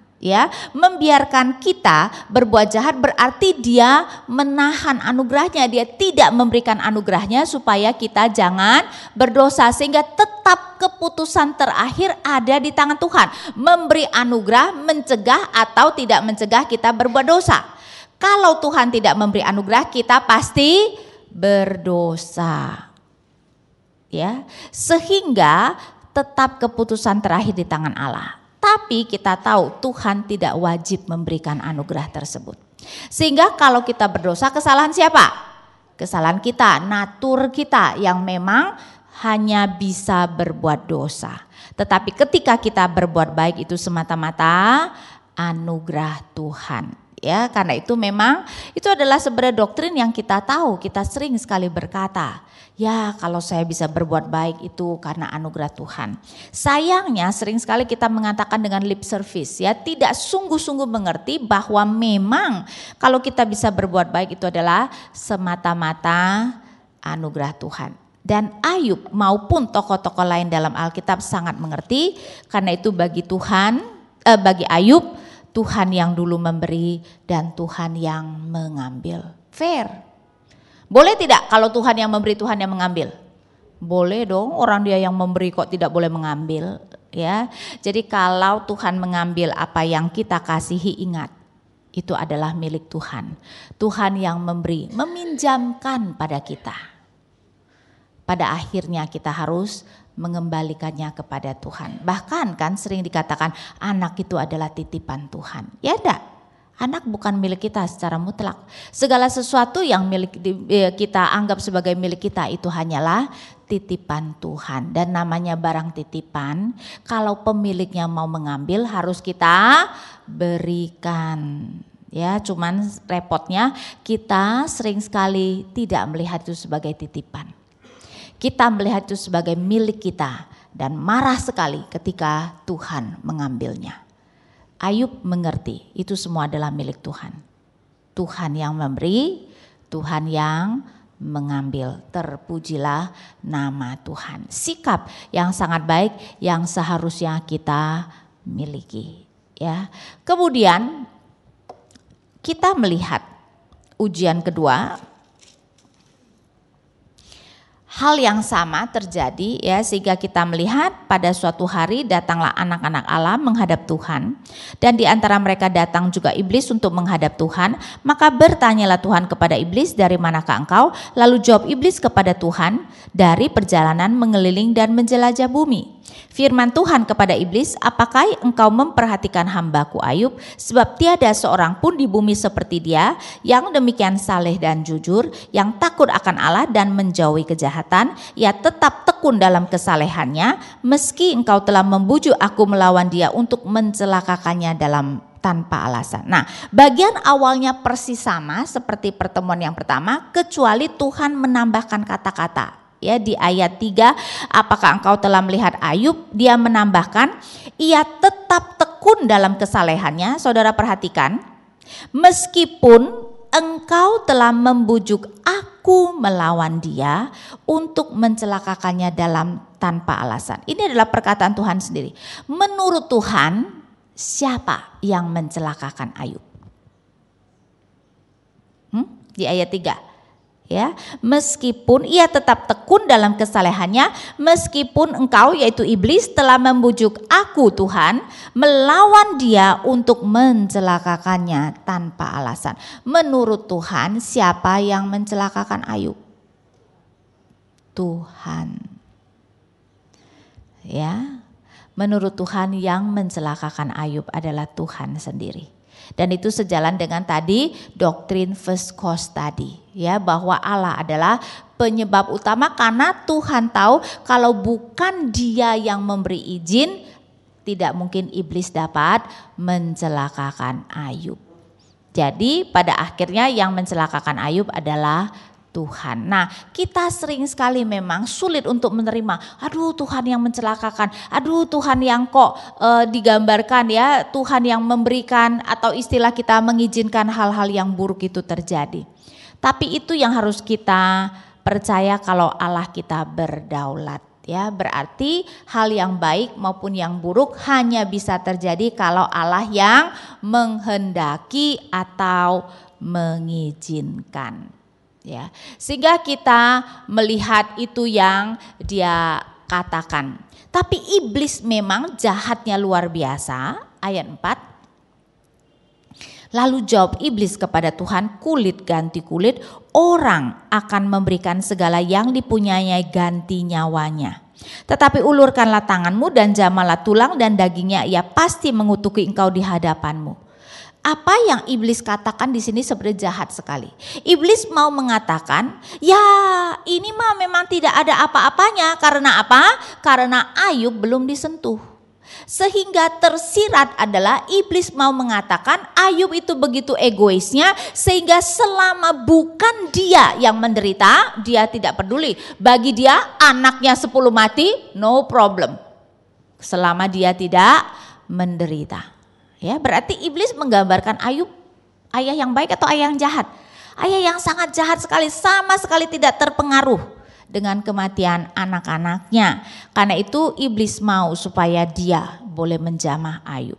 membiarkan kita berbuat jahat, berarti Dia menahan anugerahnya, Dia tidak memberikan anugerahnya supaya kita jangan berdosa, sehingga tetap keputusan terakhir ada di tangan Tuhan, memberi anugerah, mencegah atau tidak mencegah kita berbuat dosa. Kalau Tuhan tidak memberi anugerah, kita pasti berdosa. Ya, sehingga tetap keputusan terakhir di tangan Allah. Tapi kita tahu Tuhan tidak wajib memberikan anugerah tersebut. Sehingga kalau kita berdosa, kesalahan siapa? Kesalahan kita, natur kita yang memang hanya bisa berbuat dosa. Tetapi ketika kita berbuat baik itu semata-mata anugerah Tuhan. Ya, karena itu memang itu adalah sebenarnya doktrin yang kita tahu. Kita sering sekali berkata, ya kalau saya bisa berbuat baik itu karena anugerah Tuhan. Sayangnya sering sekali kita mengatakan dengan lip service, ya, tidak sungguh-sungguh mengerti bahwa memang kalau kita bisa berbuat baik itu adalah semata-mata anugerah Tuhan. Dan Ayub maupun tokoh-tokoh lain dalam Alkitab sangat mengerti, karena itu bagi Ayub, Tuhan yang dulu memberi dan Tuhan yang mengambil. Fair. Boleh tidak kalau Tuhan yang memberi, Tuhan yang mengambil? Boleh dong, orang Dia yang memberi kok tidak boleh mengambil, ya. Jadi kalau Tuhan mengambil apa yang kita kasihi, ingat itu adalah milik Tuhan. Tuhan yang memberi, meminjamkan pada kita. Pada akhirnya kita harus mengembalikannya kepada Tuhan. Bahkan kan sering dikatakan anak itu adalah titipan Tuhan. Ya enggak, anak bukan milik kita secara mutlak. Segala sesuatu yang kita anggap sebagai milik kita itu hanyalah titipan Tuhan. Dan namanya barang titipan, kalau pemiliknya mau mengambil harus kita berikan. Ya, cuman repotnya kita sering sekali tidak melihat itu sebagai titipan. Kita melihat itu sebagai milik kita dan marah sekali ketika Tuhan mengambilnya. Ayub mengerti itu semua adalah milik Tuhan. Tuhan yang memberi, Tuhan yang mengambil. Terpujilah nama Tuhan. Sikap yang sangat baik yang seharusnya kita miliki. Ya. Kemudian kita melihat ujian kedua. Hal yang sama terjadi, ya, sehingga kita melihat pada suatu hari datanglah anak-anak Allah menghadap Tuhan, dan di antara mereka datang juga iblis untuk menghadap Tuhan. Maka bertanyalah Tuhan kepada iblis, dari manakah engkau? Lalu jawab iblis kepada Tuhan, dari perjalanan mengeliling dan menjelajah bumi. Firman Tuhan kepada iblis, apakah engkau memperhatikan hambaku Ayub, sebab tiada seorang pun di bumi seperti dia, yang demikian saleh dan jujur, yang takut akan Allah dan menjauhi kejahatan. Ia tetap tekun dalam kesalehannya, meski engkau telah membujuk aku melawan dia untuk mencelakakannya tanpa alasan. Nah, bagian awalnya persis sama seperti pertemuan yang pertama, kecuali Tuhan menambahkan kata-kata. Ya, di ayat 3, apakah engkau telah melihat Ayub? Dia menambahkan, ia tetap tekun dalam kesalehannya. Saudara perhatikan, meskipun engkau telah membujuk aku melawan dia untuk mencelakakannya tanpa alasan. Ini adalah perkataan Tuhan sendiri. Menurut Tuhan, siapa yang mencelakakan Ayub? Di ayat 3. Ya, meskipun ia tetap tekun dalam kesalehannya, meskipun engkau yaitu iblis telah membujuk aku Tuhan melawan dia untuk mencelakakannya tanpa alasan. Menurut Tuhan, siapa yang mencelakakan Ayub? Tuhan. Ya, menurut Tuhan yang mencelakakan Ayub adalah Tuhan sendiri. Dan itu sejalan dengan tadi doktrin first cause tadi, ya, bahwa Allah adalah penyebab utama karena Tuhan tahu kalau bukan Dia yang memberi izin, tidak mungkin iblis dapat mencelakakan Ayub. Jadi pada akhirnya yang mencelakakan Ayub adalah Tuhan. Nah, kita sering sekali memang sulit untuk menerima. Aduh, Tuhan yang mencelakakan. Aduh, Tuhan yang kok digambarkan ya, Tuhan yang memberikan atau istilah kita mengizinkan hal-hal yang buruk itu terjadi. Tapi itu yang harus kita percaya kalau Allah kita berdaulat. Ya, berarti hal yang baik maupun yang buruk hanya bisa terjadi kalau Allah yang menghendaki atau mengizinkan. Ya, sehingga kita melihat itu yang Dia katakan. Tapi iblis memang jahatnya luar biasa. Ayat 4. Lalu jawab iblis kepada Tuhan, kulit ganti kulit, orang akan memberikan segala yang dipunyai ganti nyawanya. Tetapi ulurkanlah tanganmu dan jamalah tulang dan dagingnya, ia pasti mengutuki engkau di hadapanmu. Apa yang iblis katakan di sini sebenarnya jahat sekali. Iblis mau mengatakan, ya ini mah memang tidak ada apa-apanya. Karena apa? Karena Ayub belum disentuh. Sehingga tersirat adalah iblis mau mengatakan Ayub itu begitu egoisnya sehingga selama bukan dia yang menderita, dia tidak peduli. Bagi dia anaknya 10 mati, no problem. Selama dia tidak menderita. Ya, berarti iblis menggambarkan Ayub ayah yang baik atau ayah yang jahat? Ayah yang sangat jahat sekali, sama sekali tidak terpengaruh dengan kematian anak-anaknya. Karena itu iblis mau supaya dia boleh menjamah Ayub.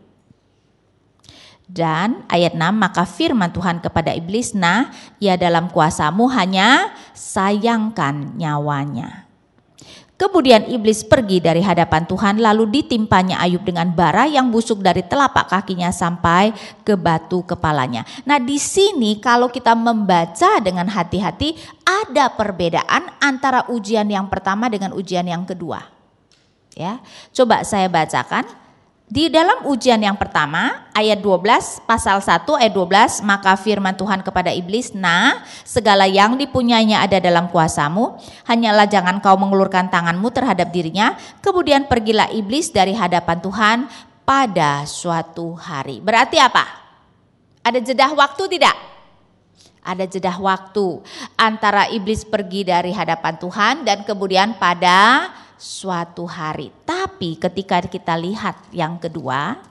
Dan ayat 6, maka firman Tuhan kepada iblis, nah ia dalam kuasamu, hanya sayangkan nyawanya. Kemudian iblis pergi dari hadapan Tuhan, lalu ditimpanya Ayub dengan bara yang busuk dari telapak kakinya sampai ke batu kepalanya. Nah, di sini kalau kita membaca dengan hati-hati ada perbedaan antara ujian yang pertama dengan ujian yang kedua. Ya, coba saya bacakan. Di dalam ujian yang pertama, ayat 12, pasal 1 ayat 12, maka firman Tuhan kepada iblis, nah segala yang dipunyainya ada dalam kuasamu, hanyalah jangan kau mengulurkan tanganmu terhadap dirinya. Kemudian pergilah iblis dari hadapan Tuhan pada suatu hari. Berarti apa? Ada jeda waktu tidak? Ada jeda waktu antara iblis pergi dari hadapan Tuhan dan kemudian pada suatu hari. Tapi ketika kita lihat yang kedua,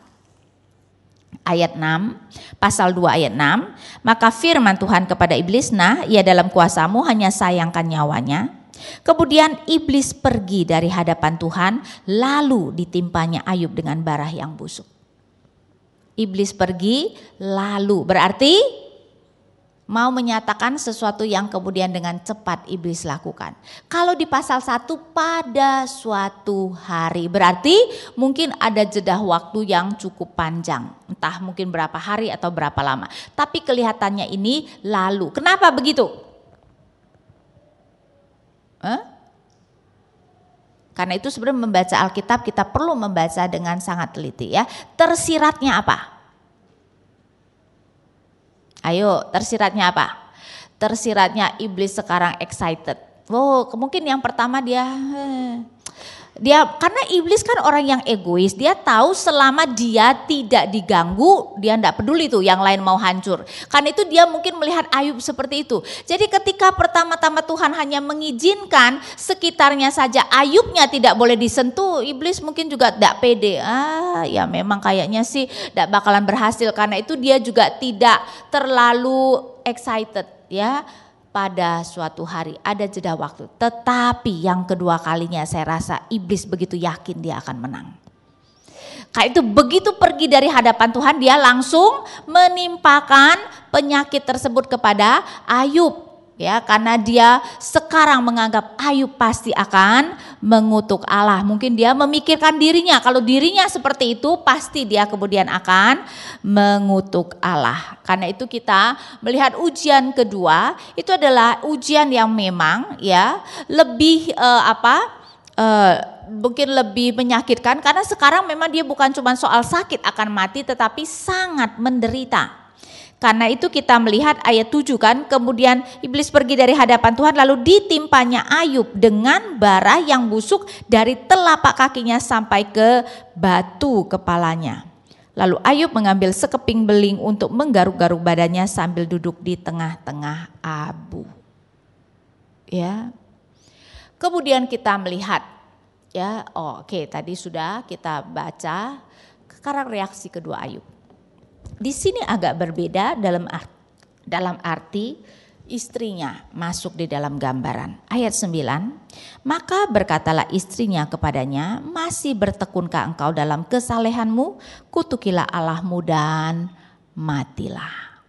ayat 6, pasal 2 ayat 6, maka firman Tuhan kepada iblis, nah ia dalam kuasamu, hanya sayangkan nyawanya. Kemudian iblis pergi dari hadapan Tuhan, lalu ditimpanya Ayub dengan bara yang busuk. Iblis pergi lalu, berarti mau menyatakan sesuatu yang kemudian dengan cepat iblis lakukan. Kalau di pasal 1 pada suatu hari, berarti mungkin ada jeda waktu yang cukup panjang. Entah mungkin berapa hari atau berapa lama. Tapi kelihatannya ini lalu. Kenapa begitu? Karena itu sebenarnya membaca Alkitab kita perlu membaca dengan sangat teliti ya. Tersiratnya apa? Ayo, tersiratnya apa? Tersiratnya iblis sekarang excited. Oh, mungkin yang pertama dia karena iblis kan orang yang egois, dia tahu selama dia tidak diganggu, dia tidak peduli tuh yang lain mau hancur. Karena itu dia mungkin melihat Ayub seperti itu. Jadi ketika pertama-tama Tuhan hanya mengizinkan sekitarnya saja Ayubnya tidak boleh disentuh, iblis mungkin juga tidak pede. Ya memang kayaknya sih tidak bakalan berhasil, karena itu dia juga tidak terlalu excited ya. Pada suatu hari ada jeda waktu, tetapi yang kedua kalinya saya rasa iblis begitu yakin dia akan menang. Karena itu begitu pergi dari hadapan Tuhan, dia langsung menimpakan penyakit tersebut kepada Ayub. Ya, karena dia sekarang menganggap Ayub pasti akan mengutuk Allah. Mungkin dia memikirkan dirinya, kalau dirinya seperti itu pasti dia kemudian akan mengutuk Allah. Karena itu kita melihat ujian kedua itu adalah ujian yang memang ya lebih mungkin lebih menyakitkan, karena sekarang memang dia bukan cuma soal sakit akan mati tetapi sangat menderita. Karena itu kita melihat ayat 7 kan, kemudian iblis pergi dari hadapan Tuhan lalu ditimpanya Ayub dengan bara yang busuk dari telapak kakinya sampai ke batu kepalanya. Lalu Ayub mengambil sekeping beling untuk menggaruk-garuk badannya sambil duduk di tengah-tengah abu. Ya. Kemudian kita melihat ya, tadi sudah kita baca sekarang reaksi kedua Ayub. Di sini agak berbeda dalam arti istrinya masuk di dalam gambaran. Ayat 9, maka berkatalah istrinya kepadanya, masih bertekunkah engkau dalam kesalehanmu? Kutukilah Allahmu dan matilah.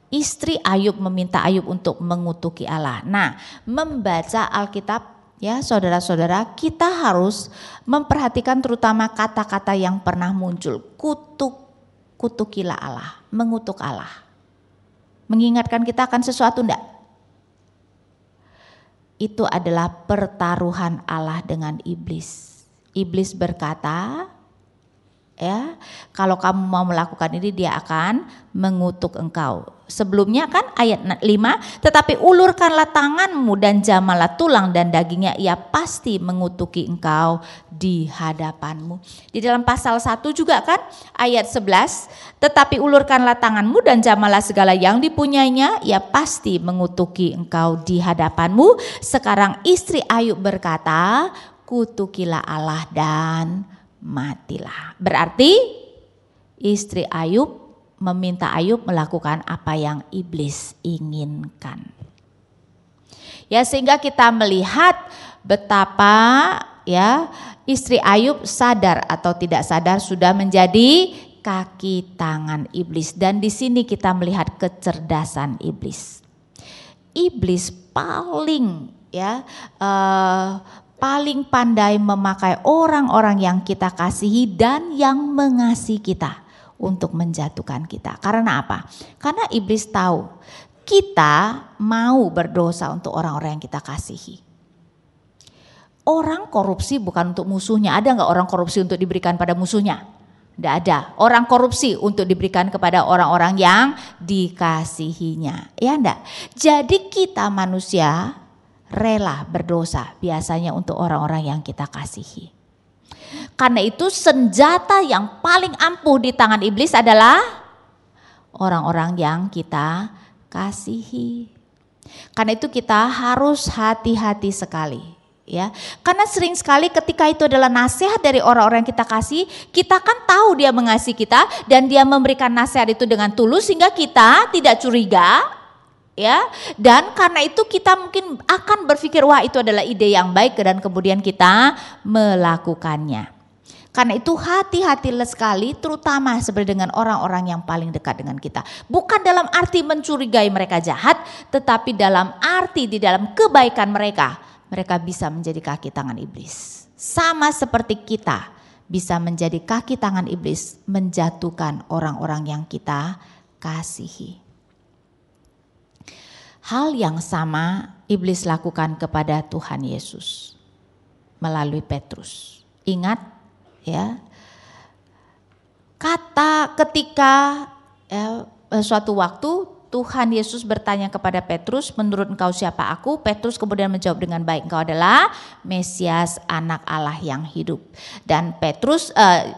Istri Ayub meminta Ayub untuk mengutuki Allah. Nah, membaca Alkitab ya saudara-saudara, kita harus memperhatikan terutama kata-kata yang pernah muncul. Kutukilah Allah, mengutuk Allah. Mengingatkan kita akan sesuatu enggak? Itu adalah pertaruhan Allah dengan iblis. Iblis berkata, ya, kalau kamu mau melakukan ini dia akan mengutuk engkau. Sebelumnya kan ayat 5, tetapi ulurkanlah tanganmu dan jamalah tulang dan dagingnya, ia pasti mengutuki engkau di hadapanmu. Di dalam pasal 1 juga kan ayat 11, tetapi ulurkanlah tanganmu dan jamalah segala yang dipunyainya, ia pasti mengutuki engkau di hadapanmu. Sekarang istri Ayub berkata, kutukilah Allah dan matilah. Berarti istri Ayub meminta Ayub melakukan apa yang iblis inginkan. Ya, sehingga kita melihat betapa ya istri Ayub sadar atau tidak sadar sudah menjadi kaki tangan iblis, dan di sini kita melihat kecerdasan iblis. Iblis paling pandai memakai orang-orang yang kita kasihi dan yang mengasihi kita untuk menjatuhkan kita. Karena apa? Karena iblis tahu kita mau berdosa untuk orang-orang yang kita kasihi. Orang korupsi bukan untuk musuhnya. Ada nggak orang korupsi untuk diberikan pada musuhnya? Tidak ada. Orang korupsi untuk diberikan kepada orang-orang yang dikasihinya. Ya enggak? Jadi kita manusia rela berdosa biasanya untuk orang-orang yang kita kasihi. Karena itu senjata yang paling ampuh di tangan iblis adalah orang-orang yang kita kasihi. Karena itu kita harus hati-hati sekali. Ya, karena sering sekali ketika itu adalah nasihat dari orang-orang yang kita kasih, kita kan tahu dia mengasihi kita dan dia memberikan nasihat itu dengan tulus sehingga kita tidak curiga. Ya, dan karena itu kita mungkin akan berpikir wah itu adalah ide yang baik dan kemudian kita melakukannya. Karena itu hati-hati sekali terutama sebenarnya dengan orang-orang yang paling dekat dengan kita. Bukan dalam arti mencurigai mereka jahat, tetapi dalam arti di dalam kebaikan mereka bisa menjadi kaki tangan iblis. Sama seperti kita bisa menjadi kaki tangan iblis menjatuhkan orang-orang yang kita kasihi. Hal yang sama iblis lakukan kepada Tuhan Yesus melalui Petrus. Ingat ya, kata ketika suatu waktu Tuhan Yesus bertanya kepada Petrus, menurut engkau siapa aku? Petrus kemudian menjawab dengan baik, engkau adalah Mesias, anak Allah yang hidup. Dan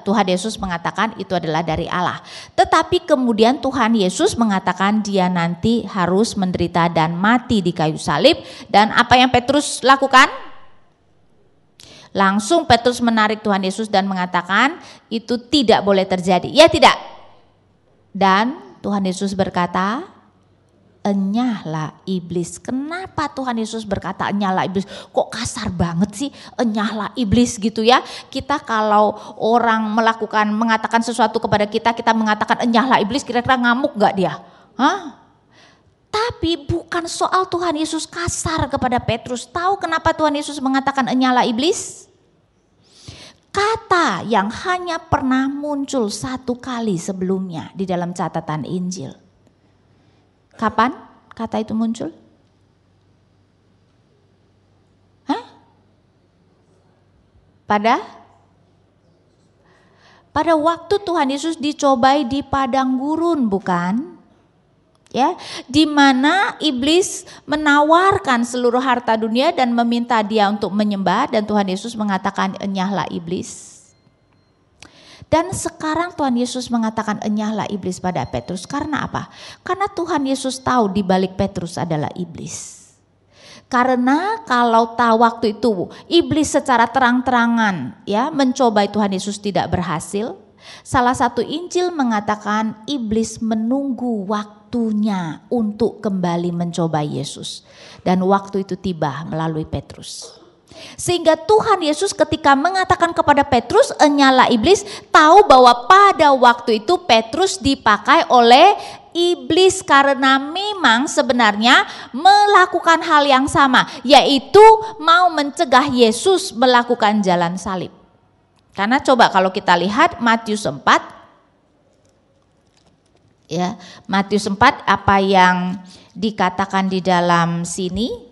Tuhan Yesus mengatakan itu adalah dari Allah. Tetapi kemudian Tuhan Yesus mengatakan dia nanti harus menderita dan mati di kayu salib. Dan apa yang Petrus lakukan? Langsung Petrus menarik Tuhan Yesus dan mengatakan itu tidak boleh terjadi. Ya tidak? Dan Tuhan Yesus berkata, enyahlah iblis. Kenapa Tuhan Yesus berkata enyahlah iblis? Kok kasar banget sih enyahlah iblis gitu ya. Kita kalau orang mengatakan sesuatu kepada kita, kita mengatakan enyahlah iblis, kira-kira ngamuk gak dia? Tetapi bukan soal Tuhan Yesus kasar kepada Petrus. Tahu kenapa Tuhan Yesus mengatakan enyahlah iblis? Kata yang hanya pernah muncul satu kali sebelumnya di dalam catatan Injil. Kapan kata itu muncul? Pada waktu Tuhan Yesus dicobai di padang gurun, bukan? Ya, di mana iblis menawarkan seluruh harta dunia dan meminta dia untuk menyembah, dan Tuhan Yesus mengatakan enyahlah iblis. Dan sekarang Tuhan Yesus mengatakan enyahlah iblis pada Petrus. Karena apa? Karena Tuhan Yesus tahu di balik Petrus adalah iblis. Karena kalau tahu waktu itu iblis secara terang-terangan ya mencobai Tuhan Yesus tidak berhasil. Salah satu Injil mengatakan iblis menunggu waktunya untuk kembali mencobai Yesus. Dan waktu itu tiba melalui Petrus. Sehingga Tuhan Yesus ketika mengatakan kepada Petrus enyahlah iblis, tahu bahwa pada waktu itu Petrus dipakai oleh iblis karena memang sebenarnya melakukan hal yang sama, yaitu mau mencegah Yesus melakukan jalan salib. Karena coba kalau kita lihat Matius 4, ya, Matius 4 apa yang dikatakan di dalam sini.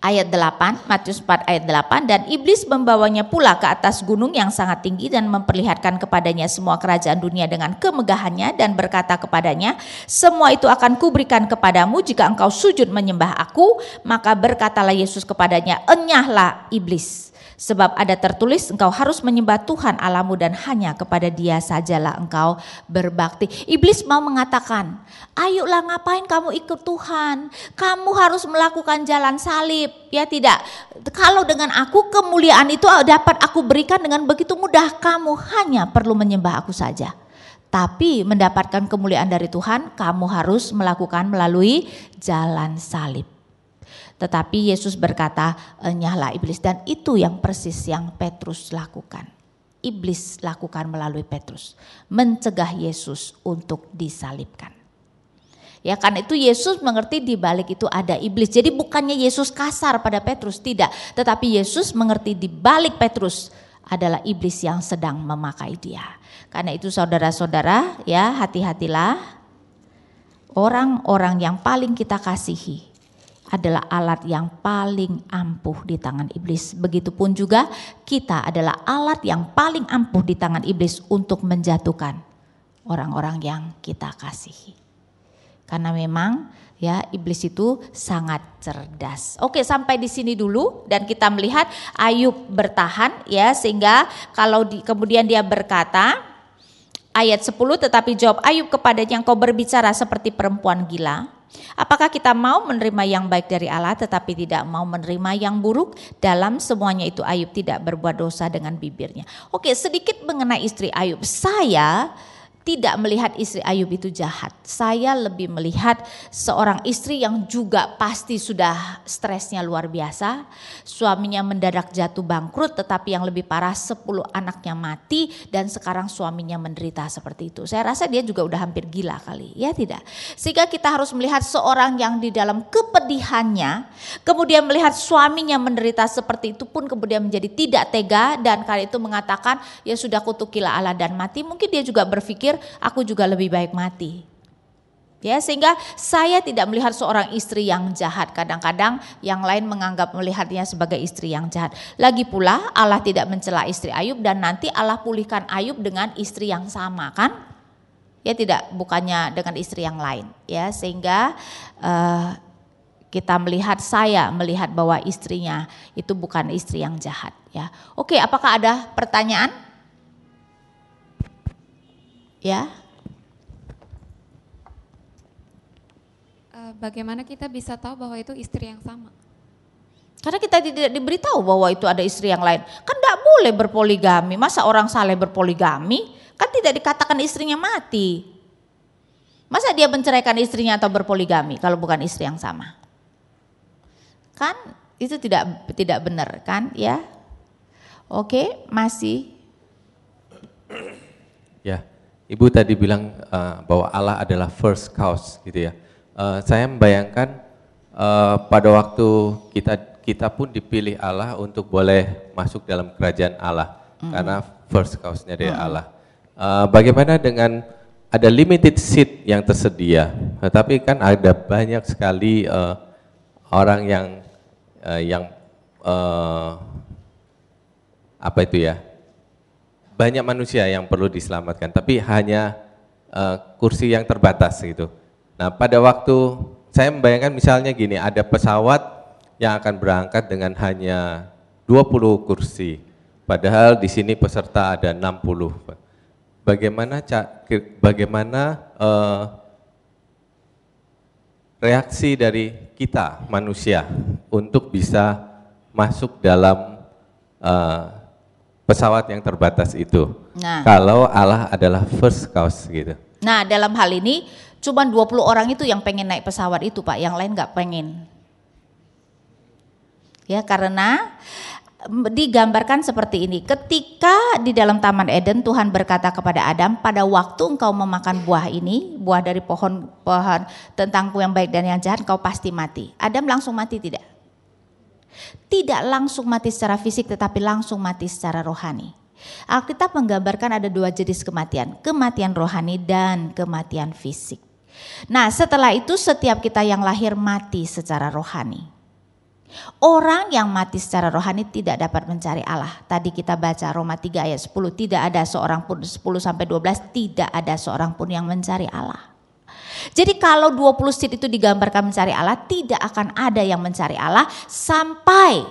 Ayat 8, Matius 4 ayat 8, dan iblis membawanya pula ke atas gunung yang sangat tinggi dan memperlihatkan kepadanya semua kerajaan dunia dengan kemegahannya dan berkata kepadanya, semua itu akan kuberikan kepadamu jika engkau sujud menyembah aku. Maka berkatalah Yesus kepadanya, enyahlah iblis. Sebab ada tertulis engkau harus menyembah Tuhan Allahmu dan hanya kepada Dia sajalah engkau berbakti. Iblis mau mengatakan, ayolah ngapain kamu ikut Tuhan? Kamu harus melakukan jalan salib. Ya tidak, kalau dengan aku kemuliaan itu dapat aku berikan dengan begitu mudah. Kamu hanya perlu menyembah aku saja. Tapi mendapatkan kemuliaan dari Tuhan kamu harus melakukan melalui jalan salib. Tetapi Yesus berkata, enyahlah iblis, dan itu yang persis yang Petrus lakukan. Iblis lakukan melalui Petrus, mencegah Yesus untuk disalibkan. Ya, karena itu Yesus mengerti di balik itu ada iblis. Jadi bukannya Yesus kasar pada Petrus, tidak, tetapi Yesus mengerti di balik Petrus adalah iblis yang sedang memakai dia. Karena itu saudara-saudara, ya hati-hatilah, orang-orang yang paling kita kasihi adalah alat yang paling ampuh di tangan iblis. Begitupun juga kita adalah alat yang paling ampuh di tangan iblis untuk menjatuhkan orang-orang yang kita kasihi. Karena memang ya iblis itu sangat cerdas. Oke, sampai di sini dulu dan kita melihat Ayub bertahan ya, sehingga kalau kemudian dia berkata ayat 10, tetapi jawab Ayub kepadanya, engkau berbicara seperti perempuan gila. Apakah kita mau menerima yang baik dari Allah tetapi tidak mau menerima yang buruk? Dalam semuanya itu Ayub tidak berbuat dosa dengan bibirnya. Oke, sedikit mengenai istri Ayub. Saya tidak melihat istri Ayub itu jahat. Saya lebih melihat seorang istri yang juga pasti sudah stresnya luar biasa. Suaminya mendadak jatuh bangkrut, tetapi yang lebih parah 10 anaknya mati dan sekarang suaminya menderita seperti itu. Saya rasa dia juga udah hampir gila kali, ya tidak? Sehingga kita harus melihat seorang yang di dalam kepedihannya, kemudian melihat suaminya menderita seperti itu pun kemudian menjadi tidak tega dan kali itu mengatakan, ya sudah kutukilah Allah dan mati. Mungkin dia juga berpikir, aku juga lebih baik mati. Ya, sehingga saya tidak melihat seorang istri yang jahat. Kadang-kadang yang lain melihatnya sebagai istri yang jahat. Lagi pula Allah tidak mencela istri Ayub dan nanti Allah pulihkan Ayub dengan istri yang sama, kan? Ya tidak, bukannya dengan istri yang lain. Ya, sehingga saya melihat bahwa istrinya itu bukan istri yang jahat. Ya, oke, apakah ada pertanyaan? Ya. Bagaimana kita bisa tahu bahwa itu istri yang sama? Karena kita tidak diberitahu bahwa itu ada istri yang lain. Kan tidak boleh berpoligami. Masa orang saleh berpoligami? Kan tidak dikatakan istrinya mati. Masa dia menceraikan istrinya atau berpoligami kalau bukan istri yang sama? Kan itu tidak benar kan ya? Oke, masih. Ya. Ibu tadi bilang bahwa Allah adalah first cause gitu ya. Saya membayangkan pada waktu kita pun dipilih Allah untuk boleh masuk dalam kerajaan Allah karena first cause-nya dari Allah. Bagaimana dengan ada limited seat yang tersedia, tetapi kan ada banyak sekali orang yang apa itu ya? Banyak manusia yang perlu diselamatkan, tapi hanya kursi yang terbatas gitu. Nah, pada waktu saya membayangkan misalnya gini, ada pesawat yang akan berangkat dengan hanya 20 kursi, padahal di sini peserta ada 60. Bagaimana reaksi dari kita manusia untuk bisa masuk dalam pesawat yang terbatas itu. Nah, kalau Allah adalah first cause gitu. Nah, dalam hal ini cuma 20 orang itu yang pengen naik pesawat itu, Pak, yang lain nggak pengen. Ya, karena digambarkan seperti ini. Ketika di dalam Taman Eden Tuhan berkata kepada Adam, pada waktu engkau memakan buah ini, buah dari pohon tentang yang baik dan yang jahat, engkau pasti mati. Adam langsung mati tidak? Tidak langsung mati secara fisik, tetapi langsung mati secara rohani. Alkitab menggambarkan ada 2 jenis kematian, kematian rohani dan kematian fisik. Nah, setelah itu setiap kita yang lahir mati secara rohani. Orang yang mati secara rohani tidak dapat mencari Allah. Tadi kita baca Roma 3 ayat 10, tidak ada seorang pun, 10-12, tidak ada seorang pun yang mencari Allah. Jadi kalau 20 seat itu digambarkan mencari Allah, tidak akan ada yang mencari Allah sampai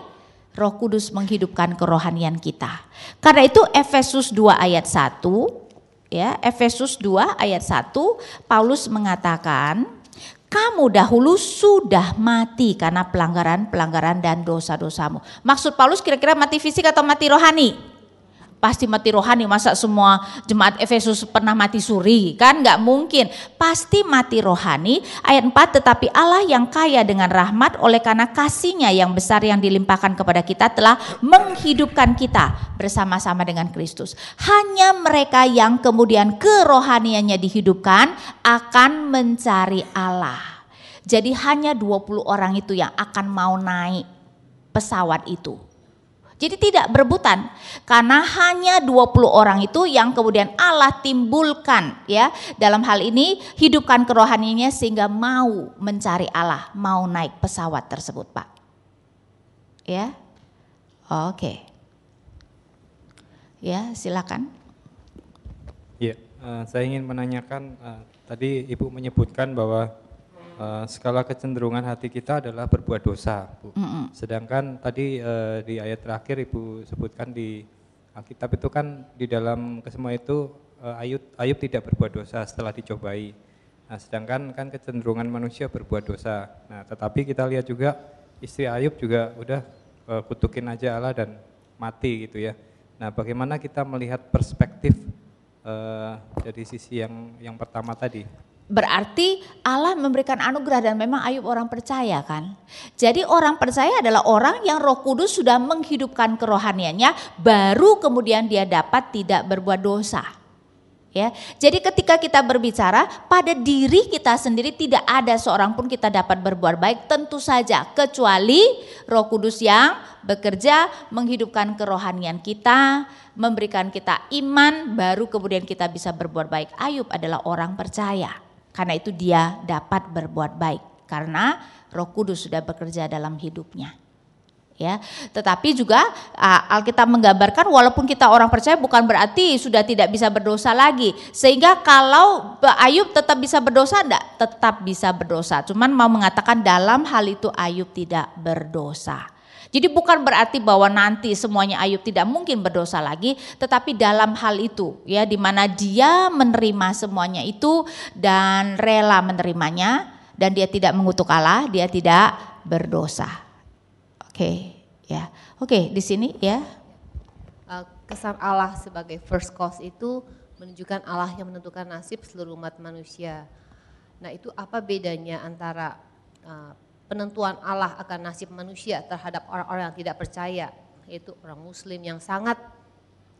Roh Kudus menghidupkan kerohanian kita. Karena itu Efesus 2 ayat 1, ya, Efesus 2 ayat 1, Paulus mengatakan, kamu dahulu sudah mati karena pelanggaran-pelanggaran dan dosa-dosamu. Maksud Paulus kira-kira mati fisik atau mati rohani? Pasti mati rohani, masa semua jemaat Efesus pernah mati suri? Kan nggak mungkin, pasti mati rohani. Ayat 4, tetapi Allah yang kaya dengan rahmat oleh karena kasih-Nya yang besar yang dilimpahkan kepada kita telah menghidupkan kita bersama-sama dengan Kristus. Hanya mereka yang kemudian kerohaniannya dihidupkan akan mencari Allah. Jadi hanya 20 orang itu yang akan mau naik pesawat itu. Jadi tidak berebutan, karena hanya 20 orang itu yang kemudian Allah timbulkan, ya, dalam hal ini hidupkan kerohaniannya sehingga mau mencari Allah, mau naik pesawat tersebut, Pak. Ya, oke. Ya, silakan. Ya, saya ingin menanyakan, tadi Ibu menyebutkan bahwa skala kecenderungan hati kita adalah berbuat dosa, Bu. Sedangkan tadi di ayat terakhir Ibu sebutkan di Alkitab itu kan di dalam kesemua itu Ayub tidak berbuat dosa setelah dicobai. Nah, sedangkan kan kecenderungan manusia berbuat dosa. Nah, tetapi kita lihat juga istri Ayub juga udah kutukin aja Allah dan mati gitu ya. Nah, bagaimana kita melihat perspektif dari sisi yang pertama tadi? Berarti Allah memberikan anugerah dan memang Ayub orang percaya kan. Jadi orang percaya adalah orang yang Roh Kudus sudah menghidupkan kerohaniannya, baru kemudian dia dapat tidak berbuat dosa. Ya, jadi ketika kita berbicara pada diri kita sendiri tidak ada seorang pun kita dapat berbuat baik, tentu saja kecuali Roh Kudus yang bekerja menghidupkan kerohanian kita, memberikan kita iman, baru kemudian kita bisa berbuat baik. Ayub adalah orang percaya. Karena itu dia dapat berbuat baik karena Roh Kudus sudah bekerja dalam hidupnya. Ya, tetapi juga Alkitab menggambarkan walaupun kita orang percaya bukan berarti sudah tidak bisa berdosa lagi. Sehingga kalau Ayub tetap bisa berdosa, enggak, tetap bisa berdosa. Cuman mau mengatakan dalam hal itu Ayub tidak berdosa. Jadi bukan berarti bahwa nanti semuanya Ayub tidak mungkin berdosa lagi, tetapi dalam hal itu ya di mana dia menerima semuanya itu dan rela menerimanya dan dia tidak mengutuk Allah, dia tidak berdosa. Oke, ya. Oke, di sini ya. Kesan Allah sebagai first cause itu menunjukkan Allah yang menentukan nasib seluruh umat manusia. Nah, itu apa bedanya antara penentuan Allah akan nasib manusia terhadap orang-orang yang tidak percaya, yaitu orang Muslim yang sangat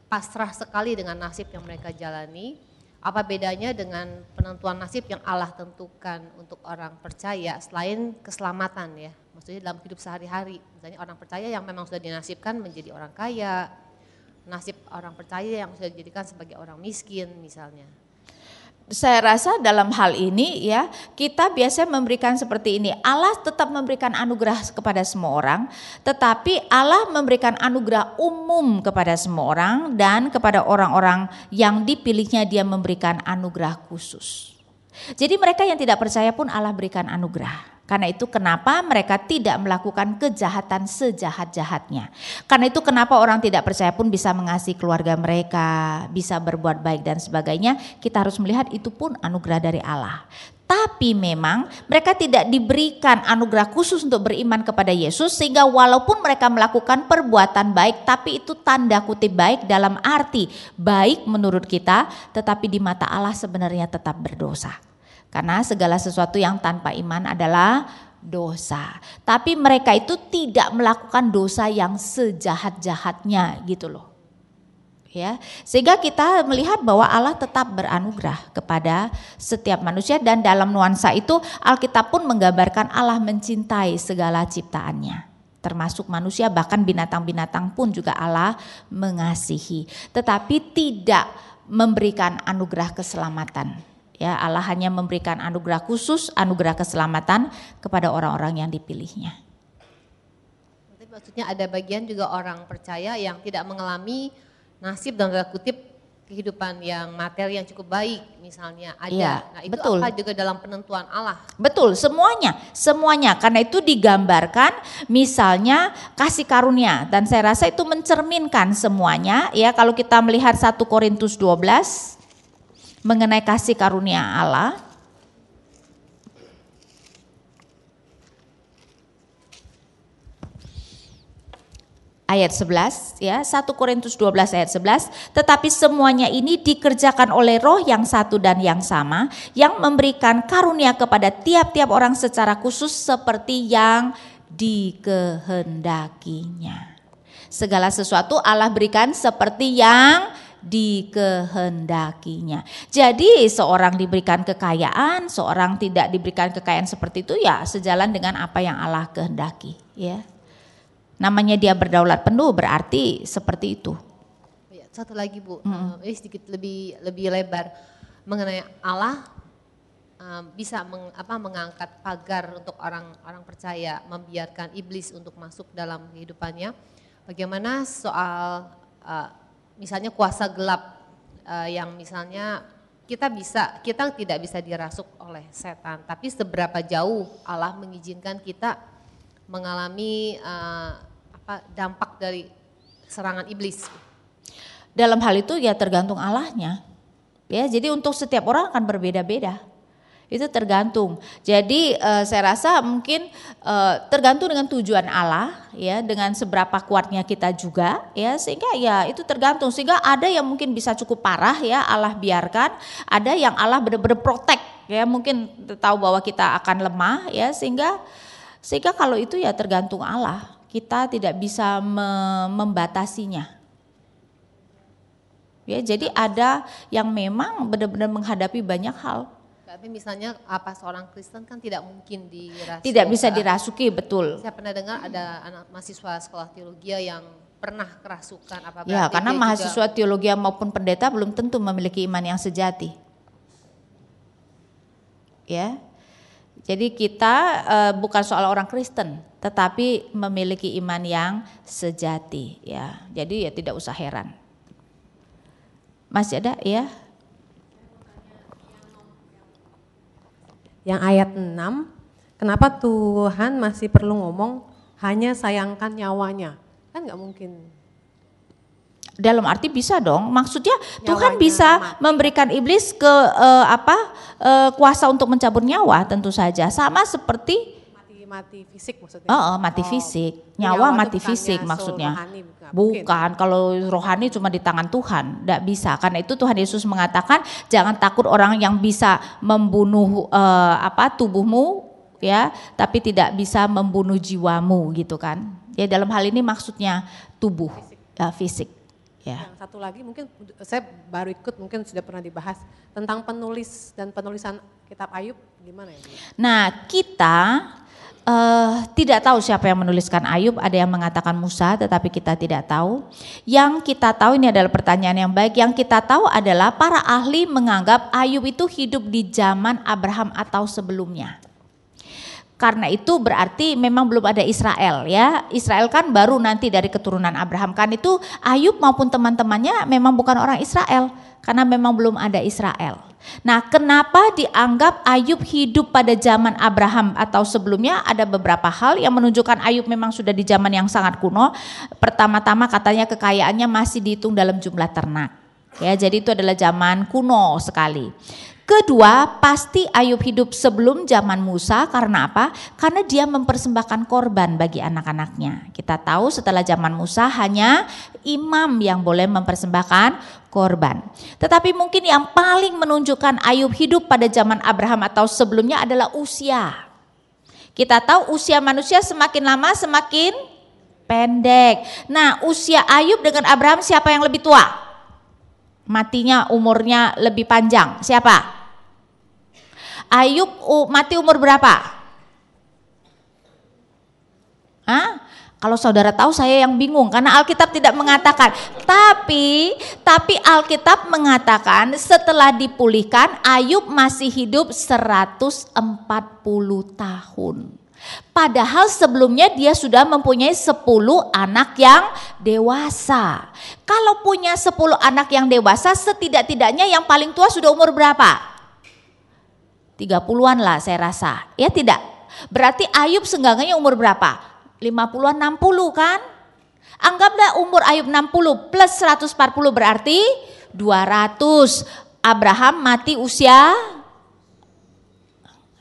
pasrah sekali dengan nasib yang mereka jalani, apa bedanya dengan penentuan nasib yang Allah tentukan untuk orang percaya selain keselamatan ya? Maksudnya dalam hidup sehari-hari, misalnya orang percaya yang memang sudah dinasibkan menjadi orang kaya, nasib orang percaya yang sudah dijadikan sebagai orang miskin misalnya. Saya rasa dalam hal ini ya kita biasa memberikan seperti ini. Allah tetap memberikan anugerah kepada semua orang, tetapi Allah memberikan anugerah umum kepada semua orang dan kepada orang-orang yang dipilihnya dia memberikan anugerah khusus. Jadi mereka yang tidak percaya pun Allah berikan anugerah. Karena itu kenapa mereka tidak melakukan kejahatan sejahat-jahatnya. Karena itu kenapa orang tidak percaya pun bisa mengasihi keluarga mereka, bisa berbuat baik dan sebagainya. Kita harus melihat itu pun anugerah dari Allah. Tapi memang mereka tidak diberikan anugerah khusus untuk beriman kepada Yesus, sehingga walaupun mereka melakukan perbuatan baik, tapi itu tanda kutip baik dalam arti baik menurut kita, tetapi di mata Allah sebenarnya tetap berdosa. Karena segala sesuatu yang tanpa iman adalah dosa. Tapi mereka itu tidak melakukan dosa yang sejahat-jahatnya gitu loh. Ya, sehingga kita melihat bahwa Allah tetap beranugerah kepada setiap manusia, dan dalam nuansa itu Alkitab pun menggambarkan Allah mencintai segala ciptaannya, termasuk manusia, bahkan binatang-binatang pun juga Allah mengasihi, tetapi tidak memberikan anugerah keselamatan. Ya, Allah hanya memberikan anugerah khusus, anugerah keselamatan kepada orang-orang yang dipilihnya. Maksudnya ada bagian juga orang percaya yang tidak mengalami nasib dan tanda kutip kehidupan yang materi yang cukup baik misalnya ada. Ya, nah itu betul. apa juga dalam penentuan Allah? Betul, semuanya. Karena itu digambarkan misalnya kasih karunia, dan saya rasa itu mencerminkan semuanya. Ya, kalau kita melihat 1 Korintus 12 mengenai kasih karunia Allah. Ayat 11 ya, 1 Korintus 12 ayat 11, tetapi semuanya ini dikerjakan oleh Roh yang satu dan yang sama, yang memberikan karunia kepada tiap-tiap orang secara khusus seperti yang dikehendakinya. Segala sesuatu Allah berikan seperti yang dikehendakinya. Jadi seorang diberikan kekayaan, seorang tidak diberikan kekayaan seperti itu ya sejalan dengan apa yang Allah kehendaki, ya. Namanya dia berdaulat penuh berarti seperti itu. Satu lagi Bu, ini sedikit lebih lebar mengenai Allah bisa mengangkat pagar untuk orang percaya, membiarkan iblis untuk masuk dalam kehidupannya. Bagaimana soal misalnya kuasa gelap yang misalnya kita tidak bisa dirasuk oleh setan, tapi seberapa jauh Allah mengizinkan kita mengalami dampak dari serangan iblis? Dalam hal itu ya tergantung Allahnya. Ya, jadi untuk setiap orang akan berbeda-beda. Itu tergantung. Jadi saya rasa mungkin tergantung dengan tujuan Allah, ya, dengan seberapa kuatnya kita juga, ya, sehingga ya itu tergantung. Sehingga ada yang mungkin bisa cukup parah, ya, Allah biarkan. Ada yang Allah benar-benar protect, ya, mungkin tahu bahwa kita akan lemah, ya, sehingga kalau itu ya tergantung Allah. Kita tidak bisa membatasinya. Ya, jadi ada yang memang benar-benar menghadapi banyak hal. Tapi misalnya seorang Kristen kan tidak mungkin dirasuki. Tidak bisa dirasuki, betul. Saya pernah dengar ada anak mahasiswa sekolah teologi yang pernah kerasukan. Ya, karena mahasiswa teologi maupun pendeta belum tentu memiliki iman yang sejati. Ya, jadi kita bukan soal orang Kristen, tetapi memiliki iman yang sejati. Ya, jadi ya tidak usah heran. Masih ada ya? Yang ayat 6, kenapa Tuhan masih perlu ngomong hanya sayangkan nyawanya? Kan nggak mungkin. Dalam arti bisa dong, maksudnya nyawanya Tuhan bisa memberikan iblis kuasa untuk mencabut nyawa, tentu saja. Sama seperti mati fisik maksudnya. Mati fisik, nyawa mati fisik maksudnya. Bukan, kalau rohani cuma di tangan Tuhan, tidak bisa. Karena itu Tuhan Yesus mengatakan jangan takut orang yang bisa membunuh tubuhmu, ya, tapi tidak bisa membunuh jiwamu, gitu kan. Ya, dalam hal ini maksudnya tubuh, fisik, Ya. Yang satu lagi mungkin saya baru ikut, mungkin sudah pernah dibahas tentang penulis dan penulisan kitab Ayub, gimana ya? Nah, kita tidak tahu siapa yang menuliskan Ayub, ada yang mengatakan Musa, tetapi kita tidak tahu. Yang kita tahu, ini adalah pertanyaan yang baik, yang kita tahu adalah para ahli menganggap Ayub itu hidup di zaman Abraham atau sebelumnya. Karena itu berarti memang belum ada Israel ya. Israel kan baru nanti dari keturunan Abraham, kan itu Ayub maupun teman-temannya memang bukan orang Israel karena memang belum ada Israel. Nah, kenapa dianggap Ayub hidup pada zaman Abraham atau sebelumnya? Ada beberapa hal yang menunjukkan Ayub memang sudah di zaman yang sangat kuno. Pertama-tama katanya kekayaannya masih dihitung dalam jumlah ternak. Ya, jadi itu adalah zaman kuno sekali. Kedua, pasti Ayub hidup sebelum zaman Musa, karena apa? Karena dia mempersembahkan korban bagi anak-anaknya. Kita tahu setelah zaman Musa hanya imam yang boleh mempersembahkan korban. Tetapi mungkin yang paling menunjukkan Ayub hidup pada zaman Abraham atau sebelumnya adalah usia. Kita tahu usia manusia semakin lama semakin pendek. Nah, usia Ayub dengan Abraham siapa yang lebih tua? Matinya umurnya lebih panjang. Siapa? Ayub mati umur berapa? Hah? Kalau saudara tahu saya yang bingung karena Alkitab tidak mengatakan. Tapi Alkitab mengatakan setelah dipulihkan Ayub masih hidup 140 tahun. Padahal sebelumnya dia sudah mempunyai 10 anak yang dewasa. Kalau punya 10 anak yang dewasa, setidak-tidaknya yang paling tua sudah umur berapa? 30-an lah saya rasa. Ya tidak? Berarti Ayub seenggaknya umur berapa? 50-an, 60 kan? Anggaplah umur Ayub 60 plus 140 berarti 200. Abraham mati usia,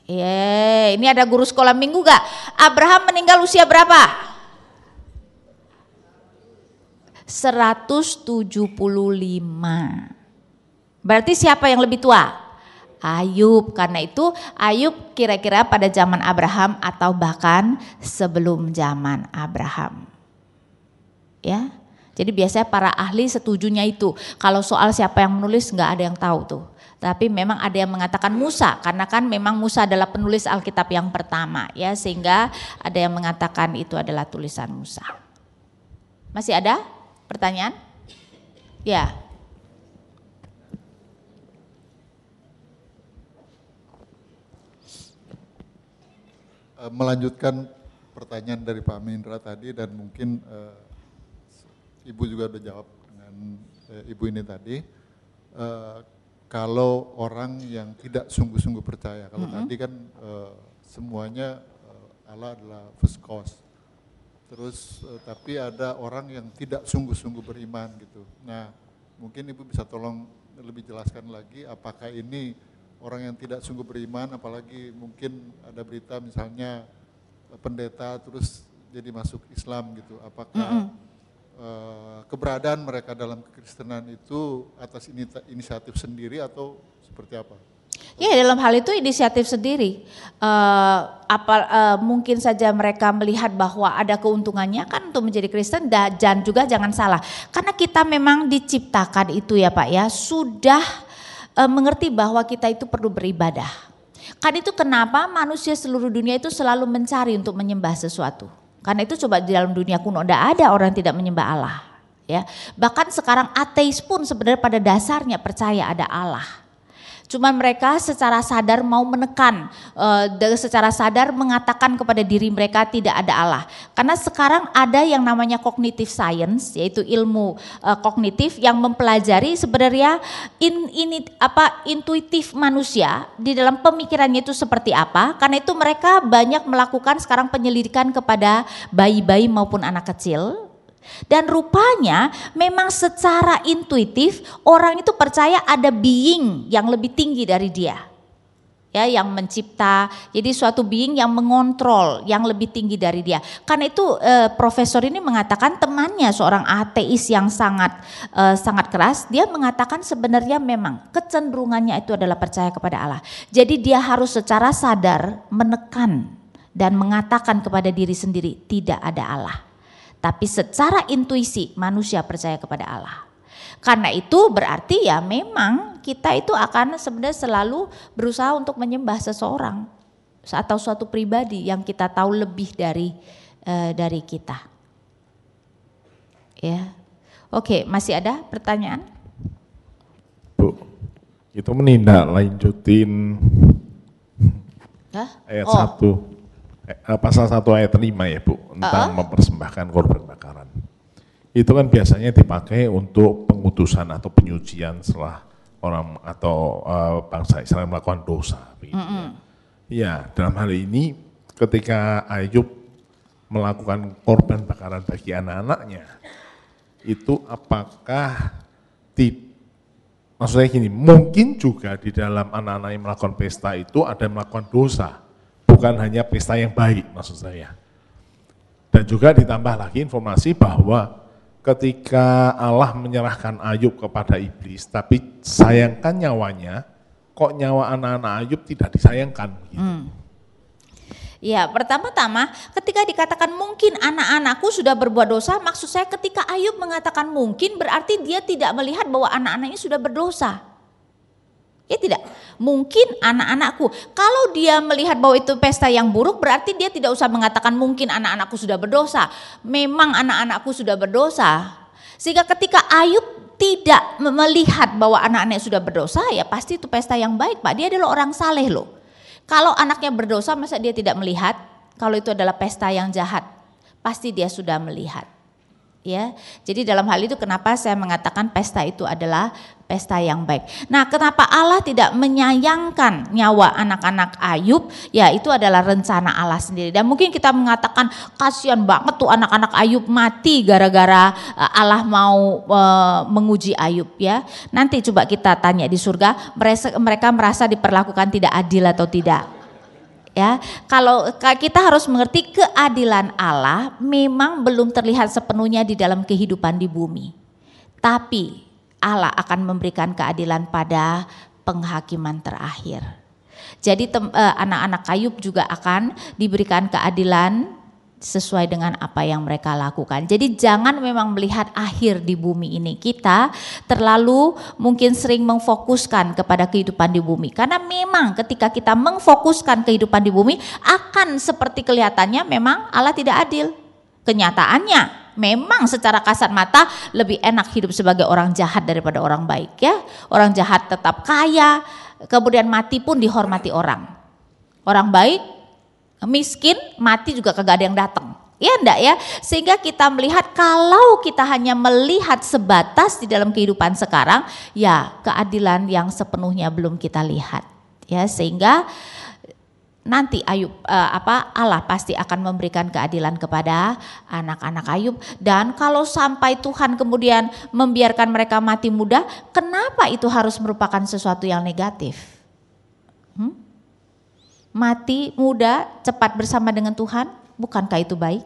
ini ada guru sekolah minggu gak? Abraham meninggal usia berapa? 175. Berarti siapa yang lebih tua? Ayub. Karena itu Ayub kira-kira pada zaman Abraham atau bahkan sebelum zaman Abraham. Ya. Jadi biasanya para ahli setujunya itu. Kalau soal siapa yang menulis nggak ada yang tahu tuh. Tapi memang ada yang mengatakan Musa, karena kan memang Musa adalah penulis Alkitab yang pertama ya, sehingga ada yang mengatakan itu adalah tulisan Musa. Masih ada pertanyaan? Ya. Melanjutkan pertanyaan dari Pak Mindra tadi dan mungkin Ibu juga udah jawab dengan Ibu ini tadi. Kalau orang yang tidak sungguh-sungguh percaya, kalau tadi kan semuanya Allah adalah first cause. Terus tapi ada orang yang tidak sungguh-sungguh beriman gitu. Nah, mungkin Ibu bisa tolong lebih jelaskan lagi apakah ini orang yang tidak sungguh beriman, apalagi mungkin ada berita misalnya pendeta terus jadi masuk Islam gitu. Apakah keberadaan mereka dalam kekristenan itu atas inisiatif sendiri atau seperti apa? Ya, dalam hal itu inisiatif sendiri. Mungkin saja mereka melihat bahwa ada keuntungannya kan untuk menjadi Kristen, dan juga jangan salah. Karena kita memang diciptakan itu ya Pak ya, sudah mengerti bahwa kita itu perlu beribadah. Kan itu kenapa manusia seluruh dunia itu selalu mencari untuk menyembah sesuatu. Karena itu coba di dalam dunia kuno tidak ada orang yang tidak menyembah Allah. Ya, bahkan sekarang ateis pun sebenarnya pada dasarnya percaya ada Allah. Cuman mereka secara sadar mau menekan, secara sadar mengatakan kepada diri mereka tidak ada Allah. Karena sekarang ada yang namanya cognitive science, yaitu ilmu kognitif yang mempelajari sebenarnya intuitif manusia di dalam pemikirannya itu seperti apa. Karena itu mereka banyak melakukan sekarang penyelidikan kepada bayi-bayi maupun anak kecil. Dan rupanya memang secara intuitif orang itu percaya ada being yang lebih tinggi dari dia. Ya, yang mencipta, jadi suatu being yang mengontrol yang lebih tinggi dari dia. Karena itu profesor ini mengatakan temannya seorang ateis yang sangat keras, dia mengatakan sebenarnya memang kecenderungannya itu adalah percaya kepada Allah. Jadi dia harus secara sadar menekan dan mengatakan kepada diri sendiri tidak ada Allah. Tapi secara intuisi manusia percaya kepada Allah. Karena itu berarti ya memang kita itu akan sebenarnya selalu berusaha untuk menyembah seseorang atau suatu pribadi yang kita tahu lebih dari kita. Ya. Oke, masih ada pertanyaan? Bu, itu menindaklanjutin ayat 1, pasal 1 ayat 5 ya Bu, tentang mempersembahkan korban bakaran. Itu kan biasanya dipakai untuk pengudusan atau penyucian setelah orang atau bangsa Israel melakukan dosa. Ya, dalam hal ini ketika Ayub melakukan korban bakaran bagi anak-anaknya, itu apakah maksudnya gini, mungkin juga di dalam anak-anak yang melakukan pesta itu ada yang melakukan dosa, bukan hanya pesta yang baik maksud saya. Dan juga ditambah lagi informasi bahwa ketika Allah menyerahkan Ayub kepada iblis, tapi sayangkan nyawanya, kok nyawa anak-anak Ayub tidak disayangkan gitu. Ya, pertama-tama ketika dikatakan mungkin anak-anakku sudah berbuat dosa, maksud saya ketika Ayub mengatakan mungkin berarti dia tidak melihat bahwa anak-anaknya sudah berdosa. Ya tidak, mungkin anak-anakku. Kalau dia melihat bahwa itu pesta yang buruk berarti dia tidak usah mengatakan mungkin anak-anakku sudah berdosa. Memang anak-anakku sudah berdosa. Sehingga ketika Ayub tidak melihat bahwa anak-anaknya sudah berdosa, ya pasti itu pesta yang baik Pak. Dia adalah orang saleh loh. Kalau anaknya berdosa masa dia tidak melihat? Kalau itu adalah pesta yang jahat, pasti dia sudah melihat. Ya, jadi dalam hal itu kenapa saya mengatakan pesta itu adalah pesta yang baik. Nah, kenapa Allah tidak menyayangkan nyawa anak-anak Ayub? Ya, itu adalah rencana Allah sendiri. Dan mungkin kita mengatakan kasihan banget tuh anak-anak Ayub mati gara-gara Allah mau menguji Ayub ya. Nanti coba kita tanya di surga, mereka merasa diperlakukan tidak adil atau tidak? Ya, kalau kita harus mengerti keadilan Allah memang belum terlihat sepenuhnya di dalam kehidupan di bumi. Tapi Allah akan memberikan keadilan pada penghakiman terakhir. Jadi anak-anak Ayub juga akan diberikan keadilan sesuai dengan apa yang mereka lakukan. Jadi jangan memang melihat akhir di bumi ini. Kita terlalu mungkin sering memfokuskan kepada kehidupan di bumi. Karena memang ketika kita memfokuskan kehidupan di bumi akan seperti kelihatannya memang Allah tidak adil. Kenyataannya memang secara kasat mata lebih enak hidup sebagai orang jahat daripada orang baik ya. Orang jahat tetap kaya, kemudian mati pun dihormati orang. Orang baik miskin, mati juga kagak ada yang datang. Ya enggak ya? Sehingga kita melihat kalau kita hanya melihat sebatas di dalam kehidupan sekarang, ya keadilan yang sepenuhnya belum kita lihat. Ya, sehingga nanti Allah pasti akan memberikan keadilan kepada anak-anak Ayub. Dan kalau sampai Tuhan kemudian membiarkan mereka mati muda, kenapa itu harus merupakan sesuatu yang negatif? Mati muda cepat bersama dengan Tuhan, bukankah itu baik?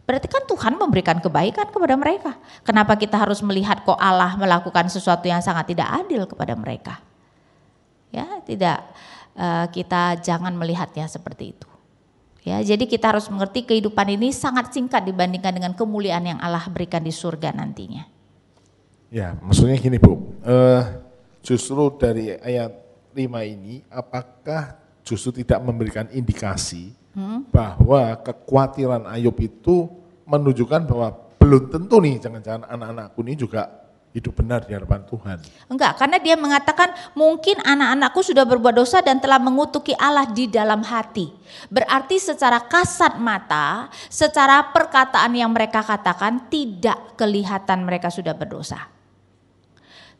Berarti kan Tuhan memberikan kebaikan kepada mereka. Kenapa kita harus melihat kok Allah melakukan sesuatu yang sangat tidak adil kepada mereka? Ya, tidak, kita jangan melihatnya seperti itu. Ya, jadi kita harus mengerti kehidupan ini sangat singkat dibandingkan dengan kemuliaan yang Allah berikan di surga nantinya. Ya, maksudnya gini Bu, justru dari ayat 5 ini apakah justru tidak memberikan indikasi bahwa kekhawatiran Ayub itu menunjukkan bahwa belum tentu nih jangan-jangan anak-anakku ini juga hidup benar di hadapan Tuhan. Enggak, karena dia mengatakan mungkin anak-anakku sudah berbuat dosa dan telah mengutuki Allah di dalam hati. Berarti secara kasat mata, secara perkataan yang mereka katakan tidak kelihatan mereka sudah berdosa.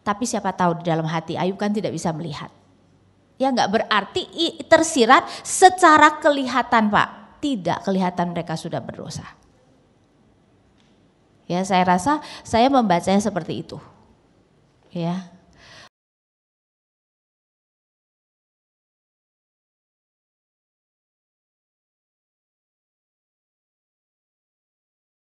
Tapi siapa tahu di dalam hati Ayub kan tidak bisa melihat. Ya enggak berarti tersirat secara kelihatan Pak, tidak kelihatan mereka sudah berdosa. Ya saya rasa saya membacanya seperti itu. Ya.